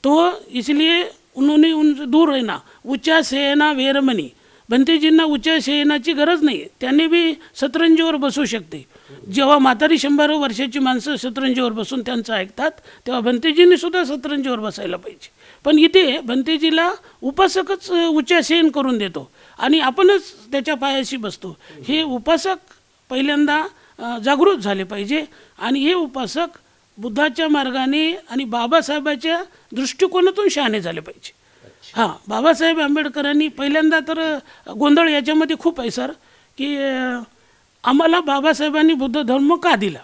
तो इसलिए उन्होंने उनसे दूर रहना। उच्चा सेना वेरमणी, भंतेजींना उच्च शयनाची गरज नाही, त्यांनी बी शतरंजीवर बसू शकते। जेव्हा म्हातारी 100 वर्षाची माणसं शतरंजीवर बसून त्यांचं ऐकतात, तेव्हा भंतेजींनी सुद्धा शतरंजीवर बसायला पाहिजे। पण इथे भंतेजीला उपासकच उच्च शयन करून देतो आणि आपणच त्याच्या पायाशी बसतो। हे उपासक पहिल्यांदा जागृत झाले पाहिजे आणि हे उपासक बुद्धाच्या मार्गाने आणि बाबासाहेबाच्या दृष्टिकोनातून शहाणे झाले पाहिजे। हां, बाबासाहेब आंबेडकरांनी पहिल्यांदा तर गोंधळ याच्यामध्ये खूप आहे सर, की आम्हाला बाबासाहेबांनी बुद्ध धर्म का दिला,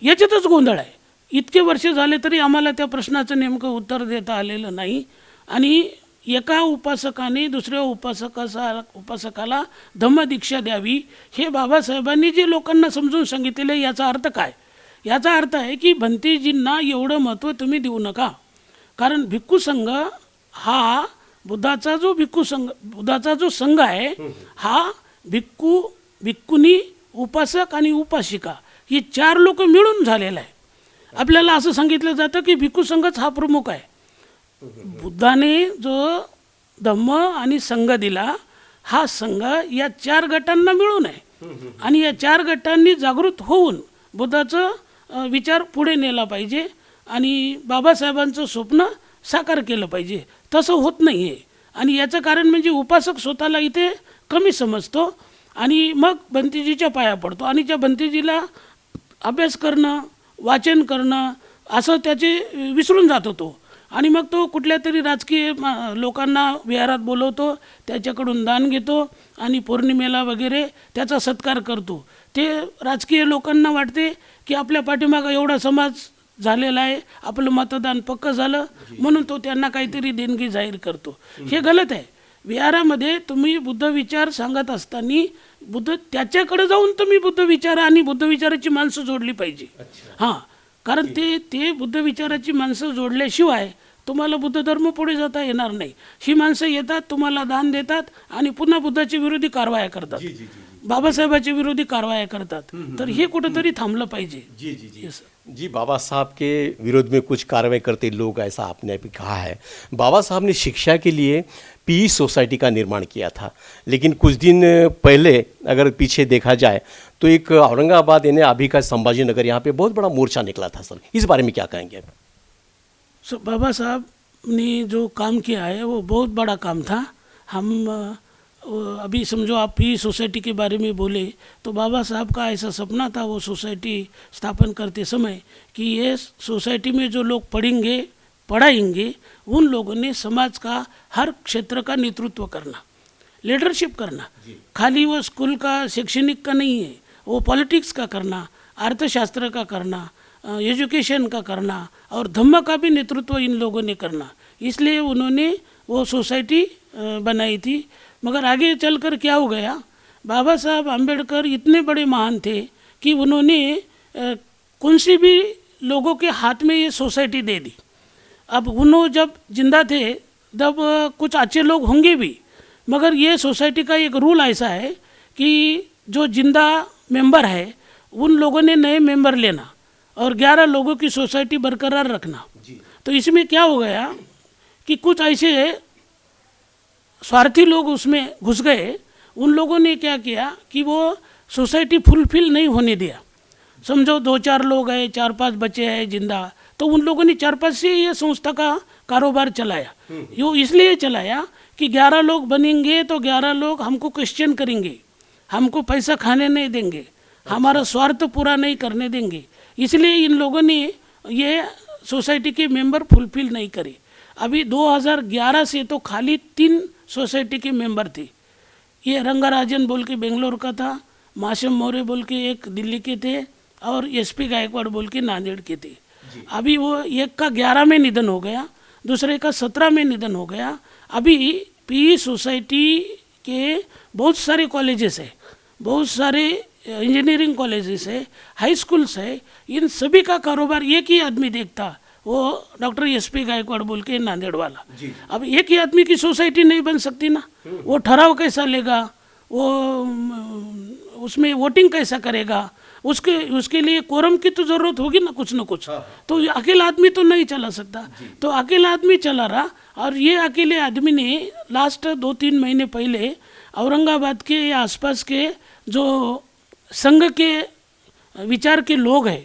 याच्यातच गोंधळ आहे। इतके वर्ष झाले तरी आम्हाला त्या प्रश्नाचं नेमकं उत्तर देता आलेलं नाही। आणि एका उपासकाने दुसऱ्या उपासकाला धम्मदीक्षा द्यावी, हे बाबासाहेबांनी जे लोकांना समजून सांगितलेलं आहे, याचा अर्थ काय? याचा अर्थ आहे की भंतेजींना एवढं महत्त्व तुम्ही देऊ नका, कारण भिक्खू संघ हा बुद्धाचा जो संघ आहे, हा भिक्खुनी, उपासक आणि उपासिका हे 4 लोक मिळून झालेला आहे। आपल्याला असं सांगितलं जातं की भिक्खू संघच हा प्रमुख आहे। बुद्धाने जो धम्म आणि संघ दिला, हा संघ या 4 गटांना मिळून आहे आणि या 4 गटांनी जागृत होऊन बुद्धाचं विचार पुढे नेला पाहिजे आणि बाबासाहेबांचं स्वप्न साकार केलं पाहिजे। तसं होत नाही आहे आणि याचं कारण म्हणजे उपासक स्वतःला इथे कमी समजतो आणि मग भंतेजीच्या पाया पडतो आणि त्या भंतेजीला अभ्यास करणं, वाचन करणं असं त्याचे विसरून जातो तो। आणि मग तो कुठल्या तरी राजकीय लोकांना विहारात बोलवतो, त्याच्याकडून दान घेतो आणि पौर्णिमेला वगैरे त्याचा सत्कार करतो। ते राजकीय लोकांना वाटते की आपल्या पाठीमागं एवढा समाज झालेला आहे, आपलं मतदान पक्क झालं म्हणून तो त्यांना काहीतरी देणगी जाहीर करतो। हे गलत आहे। विहारामध्ये तुम्ही बुद्ध विचार सांगत असताना बुद्ध त्याच्याकडे जाऊन तुम्ही बुद्ध विचार आणि बुद्ध विचाराची माणसं जोडली पाहिजे। हां, कारण ते बुद्ध विचाराची माणसं जोडल्याशिवाय तुम्हाला बुद्ध धर्म पुढे जाता येणार नाही। ही माणसं येतात, तुम्हाला दान देतात आणि पुन्हा बुद्धाच्या विरोधी कारवाया करतात। बाबासाहेबांच्या विरोधी कारवाया करतात. तर हे कुठंतरी थांबलं पाहिजे. जी जी जी Yes. जी बाबा साहब के विरोध में कुछ कार्रवाई करते लोग, ऐसा आपने भी कहा है. बाबा साहब ने शिक्षा के लिए पी सोसाइटी का निर्माण किया था, लेकिन कुछ दिन पहले अगर पीछे देखा जाए तो एक औरंगाबाद यानी अभी का संभाजी नगर, यहाँ पे बहुत बड़ा मोर्चा निकला था सर. इस बारे में क्या कहेंगे आप? सो बाबा साहब ने जो काम किया है वो बहुत बड़ा काम था. हम अभी समझो आप ही सोसाइटी के बारे में बोले तो बाबा साहब का ऐसा सपना था वो सोसाइटी स्थापन करते समय कि ये सोसाइटी में जो लोग पढ़ेंगे पढ़ाएंगे उन लोगों ने समाज का हर क्षेत्र का नेतृत्व करना, लीडरशिप करना. खाली वो स्कूल का शैक्षणिक का नहीं है, वो पॉलिटिक्स का करना, अर्थशास्त्र का करना, एजुकेशन का करना और धम्म का भी नेतृत्व इन लोगों ने करना. इसलिए उन्होंने वो सोसाइटी बनाई थी. मगर आगे चलकर क्या हो गया, बाबा साहब आम्बेडकर इतने बड़े महान थे कि उन्होंने कौन सी भी लोगों के हाथ में ये सोसाइटी दे दी. अब उन्होंने जब जिंदा थे तब कुछ अच्छे लोग होंगे भी, मगर ये सोसाइटी का एक रूल ऐसा है कि जो जिंदा मेंबर है उन लोगों ने नए मेंबर लेना और 11 लोगों की सोसाइटी बरकरार रखना. तो इसमें क्या हो गया कि कुछ ऐसे स्वार्थी लोग उसमें घुस गए. उन लोगों ने क्या किया कि वो सोसाइटी फुलफिल नहीं होने दिया. समझो 2-4 लोग हैं, 4-5 बच्चे हैं जिंदा, तो उन लोगों ने 4-5 से ये संस्था का कारोबार चलाया. यो इसलिए चलाया कि 11 लोग बनेंगे तो 11 लोग हमको क्वेश्चन करेंगे, हमको पैसा खाने नहीं देंगे, हमारा स्वार्थ पूरा नहीं करने देंगे. इसलिए इन लोगों ने ये सोसाइटी के मेंबर फुलफिल नहीं करे. अभी 2011 से तो खाली 3 सोसाइटी के मेंबर थे. ये रंगाराजन बोल के बेंगलोर का था, माशम मौर्य बोल के एक दिल्ली के थे और एसपी गायकवाड़ बोल के नांदेड़ के थे. अभी वो एक का 11 में निधन हो गया, दूसरे का 17 में निधन हो गया. अभी पी सोसाइटी के बहुत सारे कॉलेजेस है, बहुत सारे इंजीनियरिंग कॉलेजेस है, हाई स्कूल्स है. इन सभी का कारोबार एक ही आदमी देखता, वो डॉक्टर एसपी गायकवाड़ बोल के नांदेड़ वाला. अब एक ही आदमी की सोसाइटी नहीं बन सकती ना. वो ठहराव कैसा लेगा, वो उसमें वोटिंग कैसा करेगा, उसके लिए कोरम की तो ज़रूरत होगी ना कुछ. तो अकेला आदमी तो नहीं चला सकता. तो अकेला आदमी चला रहा. और ये अकेले आदमी ने लास्ट 2-3 महीने पहले औरंगाबाद के या आसपास के जो संघ के विचार के लोग हैं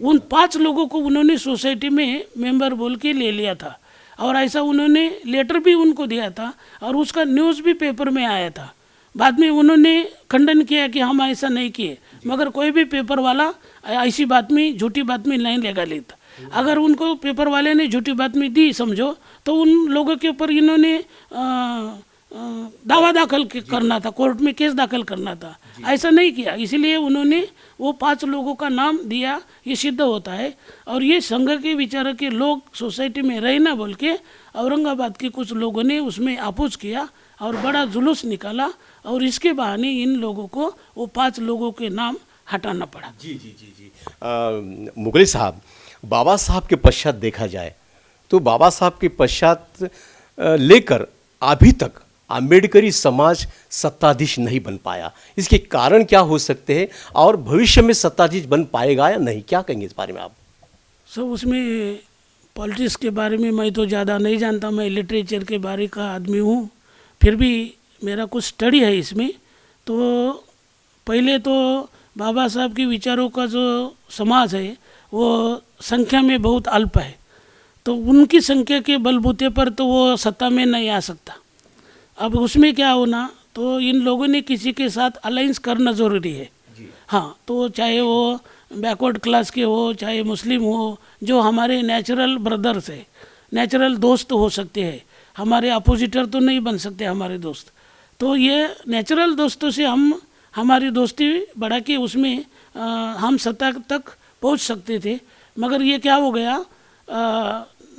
उन 5 लोगों को उन्होंने सोसाइटी में मेंबर बोल के ले लिया था. और ऐसा उन्होंने लेटर भी उनको दिया था और उसका न्यूज़ भी पेपर में आया था. बाद में उन्होंने खंडन किया कि हम ऐसा नहीं किए, मगर कोई भी पेपर वाला ऐसी बातमी झूठी बातमी नहीं लगा लेता. अगर उनको पेपर वाले ने झूठी बातमी दी समझो तो उन लोगों के ऊपर इन्होंने दावा दाखिल करना था, कोर्ट में केस दाखिल करना था. ऐसा नहीं किया, इसलिए उन्होंने वो 5 लोगों का नाम दिया. ये सिद्ध होता है. और ये संघ के विचार के लोग सोसाइटी में रहना बोल के औरंगाबाद के कुछ लोगों ने उसमें अपोज किया और बड़ा जुलूस निकाला और इसके बहाने इन लोगों को वो 5 लोगों के नाम हटाना पड़ा. जी जी जी जी मुगले साहब, बाबा साहब के पश्चात देखा जाए तो बाबा साहब के पश्चात लेकर अभी तक आम्बेडकरी समाज सत्ताधीश नहीं बन पाया. इसके कारण क्या हो सकते हैं और भविष्य में सत्ताधीश बन पाएगा या नहीं, क्या कहेंगे इस बारे में आप? सब उसमें पॉलिटिक्स के बारे में मैं तो ज़्यादा नहीं जानता. मैं लिटरेचर के बारे का आदमी हूँ, फिर भी मेरा कुछ स्टडी है इसमें. तो पहले तो बाबा साहब के विचारों का जो समाज है वो संख्या में बहुत अल्प है. तो उनकी संख्या के बलबूते पर तो वो सत्ता में नहीं आ सकता. अब उसमें क्या होना, तो इन लोगों ने किसी के साथ अलाइंस करना ज़रूरी है. हाँ, तो चाहे वो बैकवर्ड क्लास के हो, चाहे मुस्लिम हो, जो हमारे नेचुरल ब्रदर्स है, नेचुरल दोस्त हो सकते हैं. हमारे अपोजिटर तो नहीं बन सकते हमारे दोस्त. तो ये नेचुरल दोस्तों से हम हमारी दोस्ती बढ़ा के उसमें हम सत्ता तक पहुंच सकते थे. मगर ये क्या हो गया,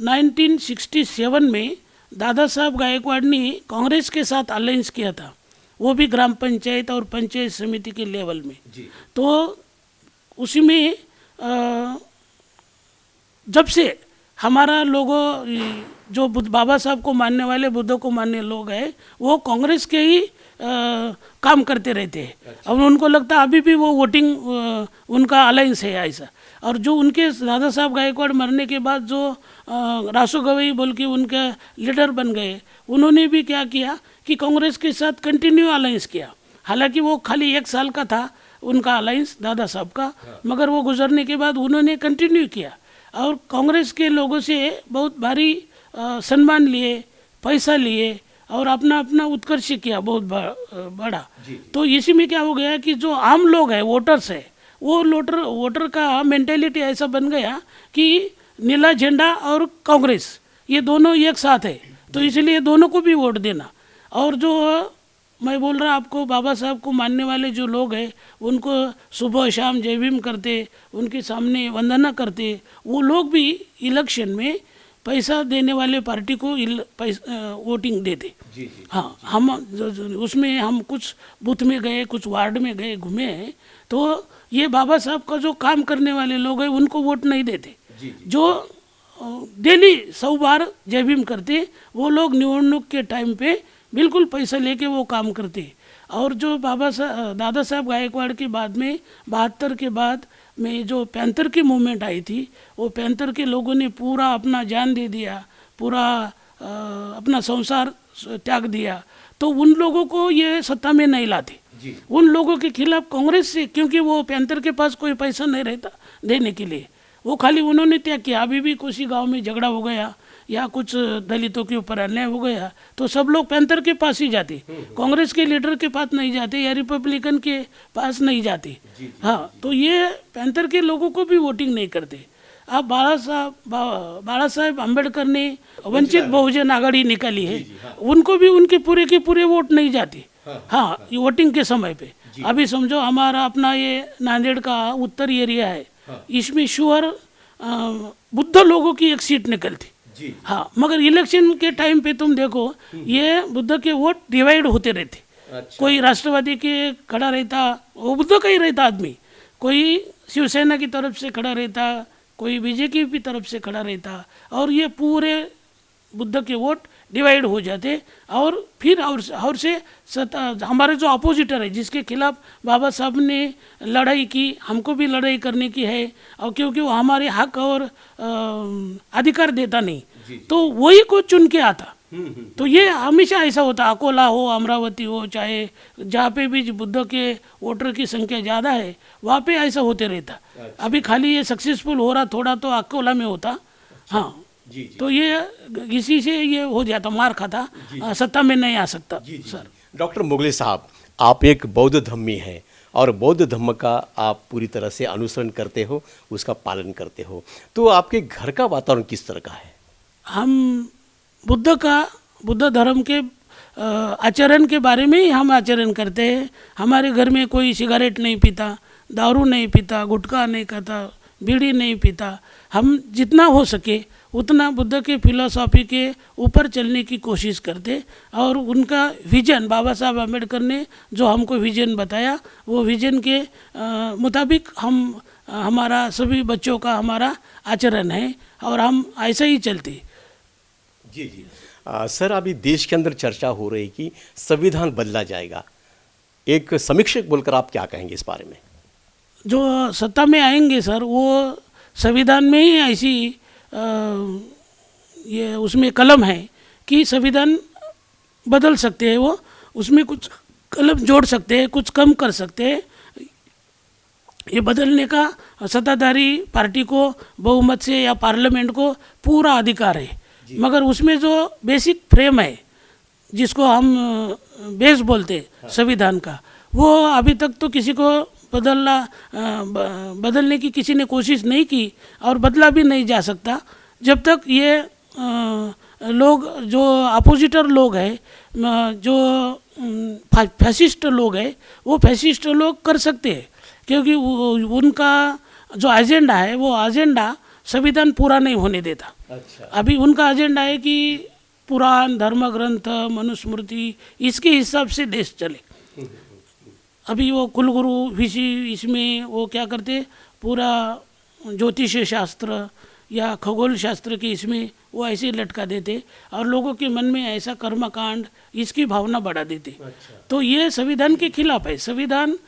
1967 में दादा साहब गायकवाड़ ने कांग्रेस के साथ अलायंस किया था, वो भी ग्राम पंचायत और पंचायत समिति के लेवल में. तो उसी में जब से हमारा लोगों जो बाबा साहब को मानने वाले, बुद्ध को मानने लोग हैं, वो कांग्रेस के ही काम करते रहते हैं। अब उनको लगता है अभी भी वो वोटिंग उनका अलायंस है ऐसा। और जो उनके दादा साहब गायकवाड़ मरने के बाद जो रासो गवई बोल के उनके लीडर बन गए, उन्होंने भी क्या किया कि कांग्रेस के साथ कंटिन्यू अलायंस किया। हालांकि वो खाली 1 साल का था उनका अलायंस दादा साहब का, मगर वो गुजरने के बाद उन्होंने कंटिन्यू किया और कांग्रेस के लोगों से बहुत भारी सम्मान लिए, पैसा लिए और अपना अपना उत्कर्ष किया बहुत बड़ा। तो इसी में क्या हो गया कि जो आम लोग हैं, वोटर्स है, वो वोटर का मेंटेलिटी ऐसा बन गया कि नीला झंडा और कांग्रेस ये दोनों एक साथ है, तो इसलिए दोनों को भी वोट देना। और जो मैं बोल रहा आपको, बाबा साहब को मानने वाले जो लोग हैं उनको सुबह शाम जय भीम करते, उनके सामने वंदना करते, वो लोग भी इलेक्शन में पैसा देने वाले पार्टी को वोटिंग देते। हाँ, हम उसमें हम कुछ बूथ में गए, कुछ वार्ड में गए, घूमे हैं, तो ये बाबा साहब का जो काम करने वाले लोग हैं उनको वोट नहीं देते। जो डेली 100 बार जय भीम करते, वो लोग निवडणूक के टाइम पे बिल्कुल पैसा लेके वो काम करते। और जो दादा साहब गायकवाड़ के बाद में 72 के बाद में जो पैंथर की मूवमेंट आई थी, वो पैंथर के लोगों ने पूरा अपना जान दे दिया, पूरा अपना संसार त्याग दिया, तो उन लोगों को ये सत्ता में नहीं लाते। उन लोगों के खिलाफ कांग्रेस से, क्योंकि वो पैंथर के पास कोई पैसा नहीं रहता देने के लिए, वो खाली उन्होंने त्याग किया। अभी भी कोसी गांव में झगड़ा हो गया या कुछ दलितों के ऊपर अन्याय हो गया, तो सब लोग पैंथर के पास ही जाते, कांग्रेस के लीडर के पास नहीं जाते या रिपब्लिकन के पास नहीं जाते। हाँ, तो ये पैंथर के लोगों को भी वोटिंग नहीं करते। अब बाला साहेब अम्बेडकर ने वंचित बहुजन आघाड़ी निकाली है, उनको भी उनके पूरे के पूरे वोट नहीं जाते। हाँ, ये वोटिंग के समय पे अभी समझो हमारा अपना ये नांदेड़ का उत्तरी एरिया है, इसमें श्योर बुद्ध लोगों की एक सीट निकलती। हाँ, मगर इलेक्शन के टाइम पे तुम देखो ये बुद्ध के वोट डिवाइड होते रहते। अच्छा। कोई राष्ट्रवादी के खड़ा रहता, वो बुद्ध का ही रहता आदमी, कोई शिवसेना की तरफ से खड़ा रहता, कोई बीजेपी की तरफ से खड़ा रहता, और ये पूरे बुद्ध के वोट डिवाइड हो जाते। और फिर और से हमारे जो अपोजिटर है, जिसके खिलाफ बाबा साहब ने लड़ाई की, हमको भी लड़ाई करने की है, और क्योंकि वो हमारे हक और अधिकार देता नहीं, तो वही को चुन के आता। तो ये हमेशा ऐसा होता, अकोला हो, अमरावती हो, चाहे जहाँ पे भी बुद्ध के वोटर की संख्या ज़्यादा है वहाँ पे ऐसा होते रहता। अभी खाली ये सक्सेसफुल हो रहा थोड़ा तो अकोला में होता। हाँ, तो ये इसी से ये हो जाता, मार खाता, सत्ता में नहीं आ सकता। सर डॉक्टर मुगले साहब, आप एक बौद्ध धम्मी हैं और बौद्ध धम्म का आप पूरी तरह से अनुसरण करते हो, उसका पालन करते हो, तो आपके घर का वातावरण किस तरह का है? हम बुद्ध धर्म के आचरण के बारे में ही हम आचरण करते हैं। हमारे घर में कोई सिगरेट नहीं पीता, दारू नहीं पीता, गुटखा नहीं खाता, बीड़ी नहीं पीता। हम जितना हो सके उतना बुद्ध के फिलॉसफी के ऊपर चलने की कोशिश करते, और उनका विजन, बाबा साहब अम्बेडकर ने जो हमको विजन बताया, वो विजन के मुताबिक हमारा सभी बच्चों का हमारा आचरण है, और हम ऐसे ही चलते। जी सर, अभी देश के अंदर चर्चा हो रही कि संविधान बदला जाएगा, एक समीक्षक बोलकर आप क्या कहेंगे इस बारे में? जो सत्ता में आएंगे सर, वो संविधान में ही ऐसी ये उसमें कलम है कि संविधान बदल सकते हैं, वो उसमें कुछ कलम जोड़ सकते हैं, कुछ कम कर सकते हैं। ये बदलने का सत्ताधारी पार्टी को बहुमत से या पार्लियामेंट को पूरा अधिकार है, मगर उसमें जो बेसिक फ्रेम है, जिसको हम बेस बोलते हैं संविधान का, वो अभी तक तो किसी को बदलने की किसी ने कोशिश नहीं की, और बदला भी नहीं जा सकता जब तक ये लोग जो अपोजिटर लोग हैं, जो फैसिस्ट लोग हैं, वो फैसिस्ट लोग कर सकते हैं, क्योंकि उनका जो एजेंडा है वो एजेंडा संविधान पूरा नहीं होने देता। अच्छा। अभी उनका एजेंडा है कि पुराण, धर्म ग्रंथ, मनुस्मृति, इसके हिसाब से देश चले। अभी वो कुलगुरु इसमें वो क्या करते, पूरा ज्योतिष शास्त्र या खगोल शास्त्र के इसमें वो ऐसे लटका देते और लोगों के मन में ऐसा कर्मकांड इसकी भावना बढ़ा देते। तो ये संविधान के खिलाफ है। संविधान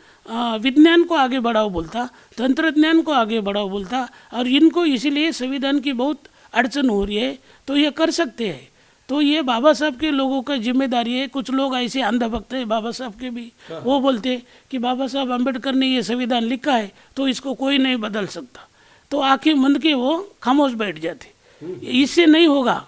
विज्ञान को आगे बढ़ाओ बोलता, तंत्रज्ञान को आगे बढ़ाओ बोलता, और इनको इसीलिए संविधान की बहुत अड़चन हो रही है। तो ये कर सकते हैं। तो ये बाबा साहब के लोगों का जिम्मेदारी है। कुछ लोग ऐसे अंधभक्त है बाबा साहब के भी, वो बोलते कि बाबा साहब अम्बेडकर ने ये संविधान लिखा है तो इसको कोई नहीं बदल सकता। तो आंखें बंद के वो खामोश बैठ जाते। इससे नहीं होगा।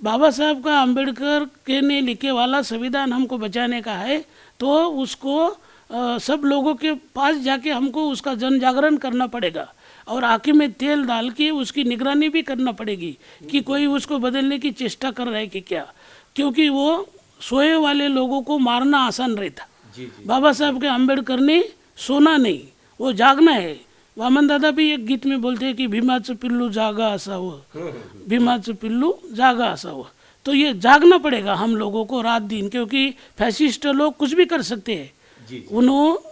बाबा साहब का अम्बेडकर के ने लिखे वाला संविधान हमको बचाने का है, तो उसको सब लोगों के पास जाके हमको उसका जन जागरण करना पड़ेगा और आँखें में तेल डाल के उसकी निगरानी भी करना पड़ेगी कि कोई उसको बदलने की चेष्टा कर रहा है कि क्या। क्योंकि वो सोए वाले लोगों को मारना आसान रहता। बाबा साहब के अम्बेडकर ने सोना नहीं, वो जागना है। वामन दादा भी एक गीत में बोलते हैं कि भीमाचं पिल्लू जागा असावं, भीमाचं पिल्लू जागा असावं। तो ये जागना पड़ेगा हम लोगों को रात दिन, क्योंकि फैसिस्ट लोग कुछ भी कर सकते हैं। उन्होंने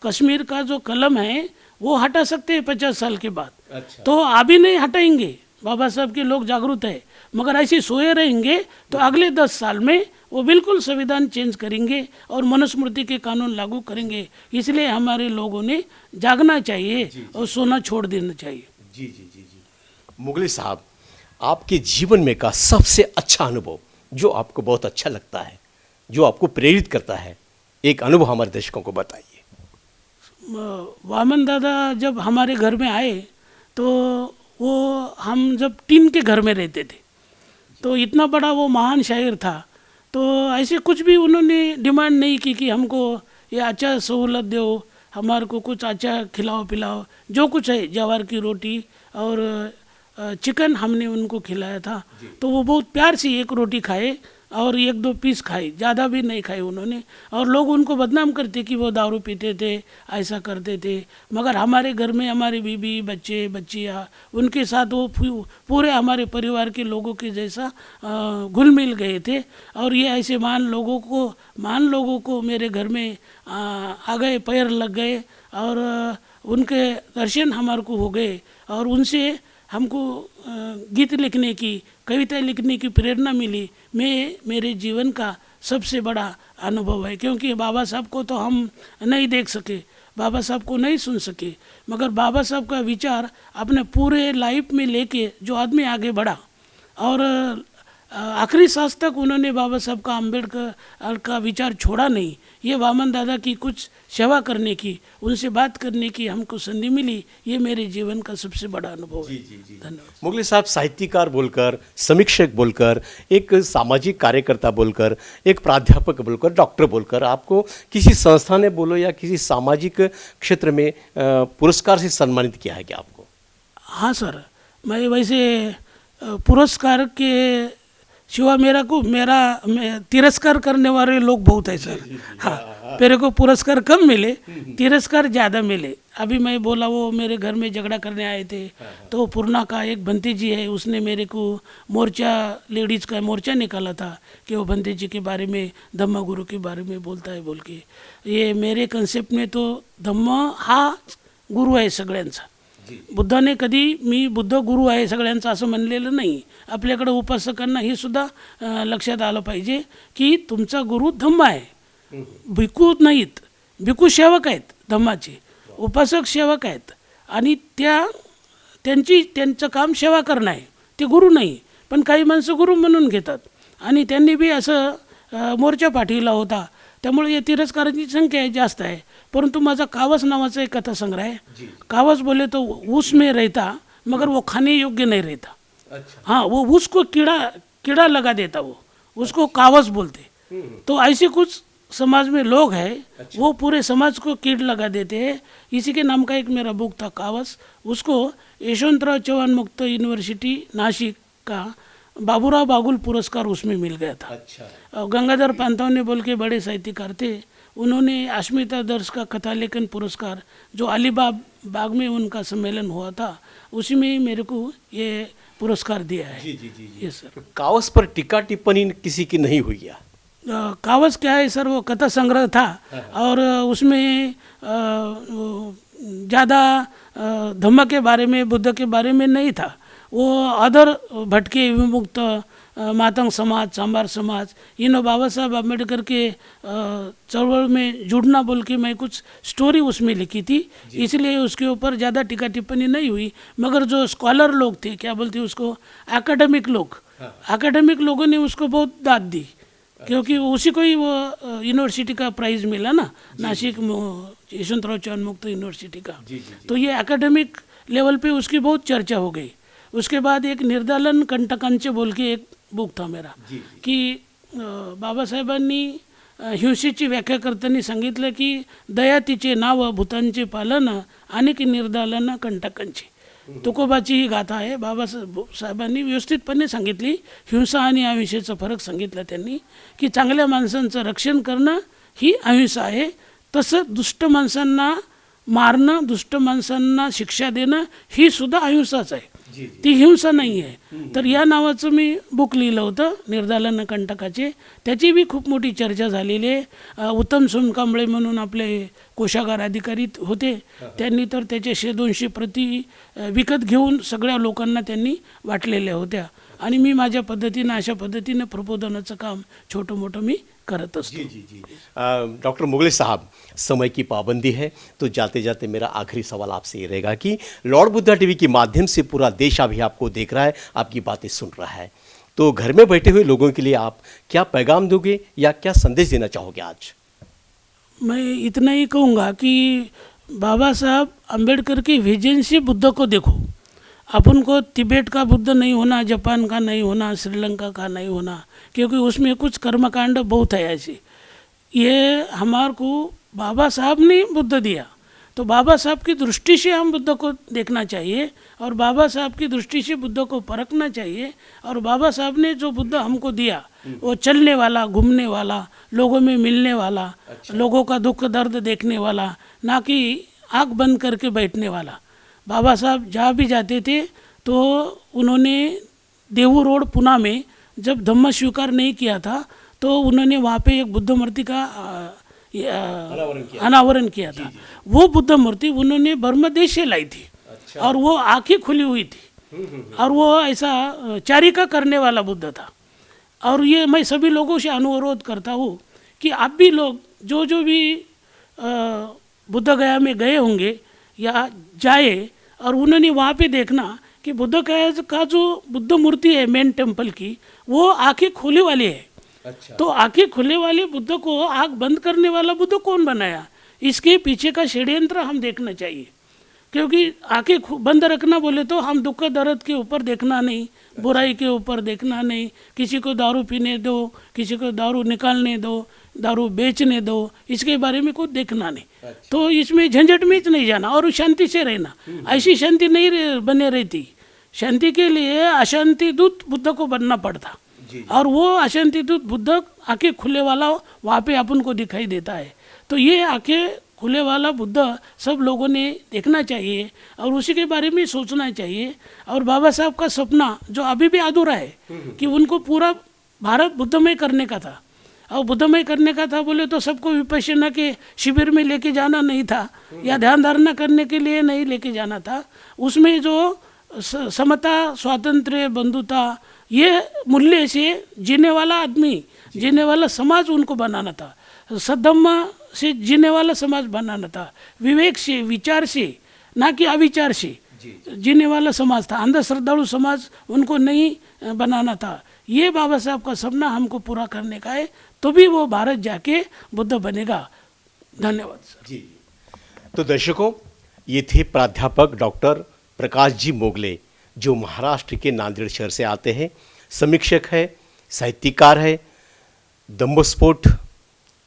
कश्मीर का जो कलम है वो हटा सकते हैं 50 साल के बाद। तो अभी नहीं हटाएंगे। बाबा साहब के लोग जागरूक है, मगर ऐसे सोए रहेंगे तो अगले 10 साल में वो बिल्कुल संविधान चेंज करेंगे और मनुस्मृति के कानून लागू करेंगे। इसलिए हमारे लोगों ने जागना चाहिए और सोना छोड़ देना चाहिए। जी जी जी जी। मुगले साहब, आपके जीवन में का सबसे अच्छा अनुभव जो आपको बहुत अच्छा लगता है, जो आपको प्रेरित करता है, एक अनुभव हमारे दर्शकों को बताइए। वामन दादा जब हमारे घर में आए तो वो हम जब टीन के घर में रहते थे, तो इतना बड़ा वो महान शायर था। तो ऐसे कुछ भी उन्होंने डिमांड नहीं की कि हमको ये अच्छा सहूलत दो, हमारे को कुछ अच्छा खिलाओ पिलाओ। जो कुछ है, जवार की रोटी और चिकन हमने उनको खिलाया था। तो वो बहुत प्यार से एक रोटी खाए और 1-2 पीस खाए, ज़्यादा भी नहीं खाए उन्होंने। और लोग उनको बदनाम करते कि वो दारू पीते थे, ऐसा करते थे। मगर हमारे घर में हमारी बीबी, बच्चे, बच्चियाँ, उनके साथ वो पूरे हमारे परिवार के लोगों के जैसा घुल मिल गए थे। और ये ऐसे महान लोगों को मेरे घर में आ गए, पैर लग गए और उनके दर्शन हमारे को हो गए और उनसे हमको गीत लिखने की, कविता लिखने की प्रेरणा मिली। मेरे जीवन का सबसे बड़ा अनुभव है, क्योंकि बाबा साहब को तो हम नहीं देख सके, बाबा साहब को नहीं सुन सके, मगर बाबा साहब का विचार अपने पूरे लाइफ में लेके जो आदमी आगे बढ़ा और आखिरी सांस तक उन्होंने बाबा साहब का अम्बेडकर का विचार छोड़ा नहीं। ये वामन दादा की कुछ सेवा करने की, उनसे बात करने की हमको संधि मिली। ये मेरे जीवन का सबसे बड़ा अनुभव है। धन्यवाद। मुगले साहब, साहित्यकार बोलकर, समीक्षक बोलकर, एक सामाजिक कार्यकर्ता बोलकर, एक प्राध्यापक बोलकर, डॉक्टर बोलकर, आपको किसी संस्था ने बोलो या किसी सामाजिक क्षेत्र में पुरस्कार से सम्मानित किया है क्या आपको? हाँ सर, मैं वैसे पुरस्कार के सिवा मेरा तिरस्कार करने वाले लोग बहुत है सर। हाँ, मेरे को पुरस्कार कम मिले, तिरस्कार ज़्यादा मिले। अभी मैं बोला वो मेरे घर में झगड़ा करने आए थे, तो पूर्णा का एक भंती जी है, उसने मेरे को मोर्चा, लेडीज़ का मोर्चा निकाला था कि वो भंती जी के बारे में, धम्म गुरु के बारे में बोलता है बोल के। ये मेरे कन्सेप्ट में तो धम्म हा गुरु आहे सगळ्यांचा। बुद्धाने कधी मी बुद्ध गुरु आहे सगळ्यांचा असं म्हणलेलं नाही। आपल्याकडे उपासकांना हे सुद्धा लक्षात आलं पाहिजे की तुमचा गुरु धम्म आहे, भिक्खू नाहीत। भिक्खू सेवक आहेत धम्माचे, उपासक सेवक आहेत आणि त्यांचं काम सेवा करणं आहे, ते गुरु नाही। पण काही माणसं गुरु म्हणून घेतात आणि त्यांनी बी असं मोर्चा पाठविला होता। त्यामुळे या तिरस्काराची संख्या जास्त आहे। परंतु माझा कावस नावाचा एक कथा संग्रह है। कावस बोले तो ऊस में रहता मगर वो खाने योग्य नहीं रहता। अच्छा। हाँ, वो ऊस को कीड़ा लगा देता, वो उसको कावस बोलते। तो ऐसे कुछ समाज में लोग हैं। अच्छा। वो पूरे समाज को कीड़ लगा देते हैं। इसी के नाम का एक मेरा बुक था कावस, उसको यशवंतराव चौहान मुक्त यूनिवर्सिटी नासिक का बाबूराव बागुल पुरस्कार उसमें मिल गया था। अच्छा। गंगाधर पांतावने बोल के बड़े साहित्यकार थे, उन्होंने अश्मिता दर्श का कथा लेखन पुरस्कार जो अलीबाग बाग में उनका सम्मेलन हुआ था, उसी में मेरे को ये पुरस्कार दिया है। जी जी जी। ये सर, कावस पर टीका टिप्पणी किसी की नहीं हुई क्या? कावस क्या है सर, वो कथा संग्रह था और उसमें ज़्यादा धम्म के बारे में, बुद्ध के बारे में नहीं था। वो अदर भटके विमुक्त मातंग समाज, सांबार समाज, इन बाबा साहब अम्बेडकर के चळवळ में जुड़ना बोल के मैं कुछ स्टोरी उसमें लिखी थी, इसलिए उसके ऊपर ज़्यादा टीका टिप्पणी नहीं हुई। मगर जो स्कॉलर लोग थे, क्या बोलते हैं उसको, एकेडमिक लोग, एकेडमिक लोगों ने उसको बहुत दाद दी, क्योंकि उसी को ही वो यूनिवर्सिटी का प्राइज़ मिला ना, नासिक यशवंतराव चव्हाण मुक्त यूनिवर्सिटी का। तो ये एकेडमिक लेवल पे उसकी बहुत चर्चा हो गई। उसके बाद एक निर्दालन कंटकांचे बोल के एक बुक था मेरा, की बाबासाहेबांनी हिंसेची व्याख्या करताना सांगितलं की दया तिचे नाव, भूतांचे पालन आणि की निर्दालन कंटकांचे। तुकोबाची ही गाथा आहे। बाबासाहेबांनी व्यवस्थितपणे सांगितली, हिंसा आणि अहिंसेचा फरक सांगितला त्यांनी, की चांगल्या माणसांचं रक्षण करणं ही अहिंसा आहे, तसं दुष्ट माणसांना मारणं, दुष्ट माणसांना शिक्षा देणं ही सुद्धा अहिंसाच आहे, ती हिंसा नाही आहे। तर या नावाचं मी बुक लिहिलं होतं, निर्दालन कंटकाचे। त्याची बी खूप मोठी चर्चा झालेली आहे। उत्तम सोनकांबळे म्हणून आपले कोशागार अधिकारी होते, त्यांनी तर त्याचे 100-200 प्रती विकत घेऊन सगळ्या लोकांना त्यांनी वाटलेल्या होत्या। आणि मी माझ्या पद्धतीनं अशा पद्धतीनं प्रबोधनाचं काम छोटं मोठं मी करत असतो। जी। डॉक्टर मुगले साहब, समय की पाबंदी है, तो जाते जाते मेरा आखिरी सवाल आपसे ये रहेगा कि लॉर्ड बुद्धा टीवी के माध्यम से पूरा देश अभी आपको देख रहा है, आपकी बातें सुन रहा है, तो घर में बैठे हुए लोगों के लिए आप क्या पैगाम दोगे या क्या संदेश देना चाहोगे आज? मैं इतना ही कहूँगा कि बाबा साहब अम्बेडकर की विजन से बुद्ध को देखो। अपन को तिबेट का बुद्ध नहीं होना, जापान का नहीं होना, श्रीलंका का नहीं होना, क्योंकि उसमें कुछ कर्मकांड बहुत है ऐसे। ये हमारे को बाबा साहब ने बुद्ध दिया, तो बाबा साहब की दृष्टि से हम बुद्ध को देखना चाहिए और बाबा साहब की दृष्टि से बुद्ध को परखना चाहिए। और बाबा साहब ने जो बुद्ध हमको दिया, वो चलने वाला, घूमने वाला, लोगों में मिलने वाला, लोगों का दुख दर्द देखने वाला, ना कि आँख बंद करके बैठने वाला। बाबा साहब जहाँ भी जाते थे तो उन्होंने देहू रोड पुणे में जब धम्म स्वीकार नहीं किया था, तो उन्होंने वहाँ पे एक बुद्ध मूर्ति का अनावरण किया था। वो बुद्ध मूर्ति उन्होंने बर्मा देश से लाई थी। और वो आँखें खुली हुई थी और वो ऐसा चारिका करने वाला बुद्ध था। और ये मैं सभी लोगों से अनुरोध करता हूँ कि आप भी लोग जो भी बुद्ध गया में गए होंगे या जाए, और उन्होंने वहाँ पे देखना कि बुद्ध गया का जो बुद्ध मूर्ति है मेन टेम्पल की, वो आँखें खुली वाली है। अच्छा। तो आँखें खुले वाले बुद्ध को आँख बंद करने वाला बुद्ध कौन बनाया, इसके पीछे का षड्यंत्र हम देखना चाहिए। क्योंकि आँखें बंद रखना बोले तो हम दुख दर्द के ऊपर देखना नहीं, बुराई के ऊपर देखना नहीं, किसी को दारू पीने दो, किसी को दारू निकालने दो, दारू बेचने दो, इसके बारे में कुछ देखना नहीं। अच्छा। तो इसमें झंझट में नहीं जाना और शांति से रहना। ऐसी शांति नहीं बने रहती। शांति के लिए अशांति दूत बुद्ध को बनना पड़ता। और वो अशांति दूत बुद्ध आँखें खुले वाला वहाँ पे अपन को दिखाई देता है। तो ये आँखें खुले वाला बुद्ध सब लोगों ने देखना चाहिए और उसी के बारे में सोचना चाहिए। और बाबा साहब का सपना जो अभी भी अधूरा है कि उनको पूरा भारत बुद्धमय करने का था। और बुद्धमय करने का था बोले तो सबको विपश्यना के शिविर में लेके जाना नहीं था या ध्यान धारणा करने के लिए नहीं लेके जाना था। उसमें जो समता, स्वातंत्र्य, बंधुता, ये मूल्य से जीने वाला आदमी, जीने वाला समाज उनको बनाना था। सद्धम्म से जीने वाला समाज बनाना था। विवेक से, विचार से, ना कि अविचार से जीने वाला समाज था। अंधश्रद्धालु समाज उनको नहीं बनाना था। ये बाबा साहब का सपना हमको पूरा करने का है, तो भी वो भारत जाके बुद्ध बनेगा। धन्यवाद सर। जी। तो दर्शकों, ये थे प्राध्यापक डॉक्टर प्रकाश जी मोगले, जो महाराष्ट्र के नांदेड़ शहर से आते हैं। समीक्षक है, साहित्यकार है, धम्मस्फोट,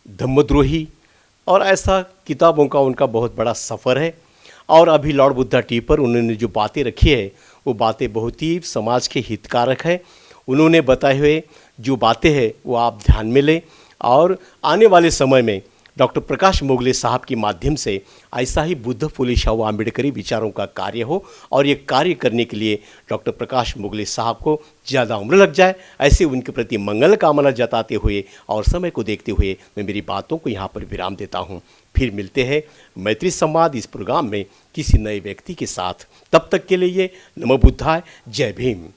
धम्मद्रोही और ऐसा किताबों का उनका बहुत बड़ा सफ़र है। और अभी लॉर्ड बुद्धा टी पर उन्होंने जो बातें रखी है वो बातें बहुत ही समाज के हितकारक है। उन्होंने बताए हुए जो बातें हैं वो आप ध्यान में लें और आने वाले समय में डॉक्टर प्रकाश मोगले साहब के माध्यम से ऐसा ही बुद्ध फुले शाहू आम्बेडकरी विचारों का कार्य हो और ये कार्य करने के लिए डॉक्टर प्रकाश मोगले साहब को ज़्यादा उम्र लग जाए, ऐसे उनके प्रति मंगल कामना जताते हुए और समय को देखते हुए मैं मेरी बातों को यहाँ पर विराम देता हूँ। फिर मिलते हैं मैत्री संवाद इस प्रोग्राम में किसी नए व्यक्ति के साथ। तब तक के लिए नमो बुद्धाय, जय भीम।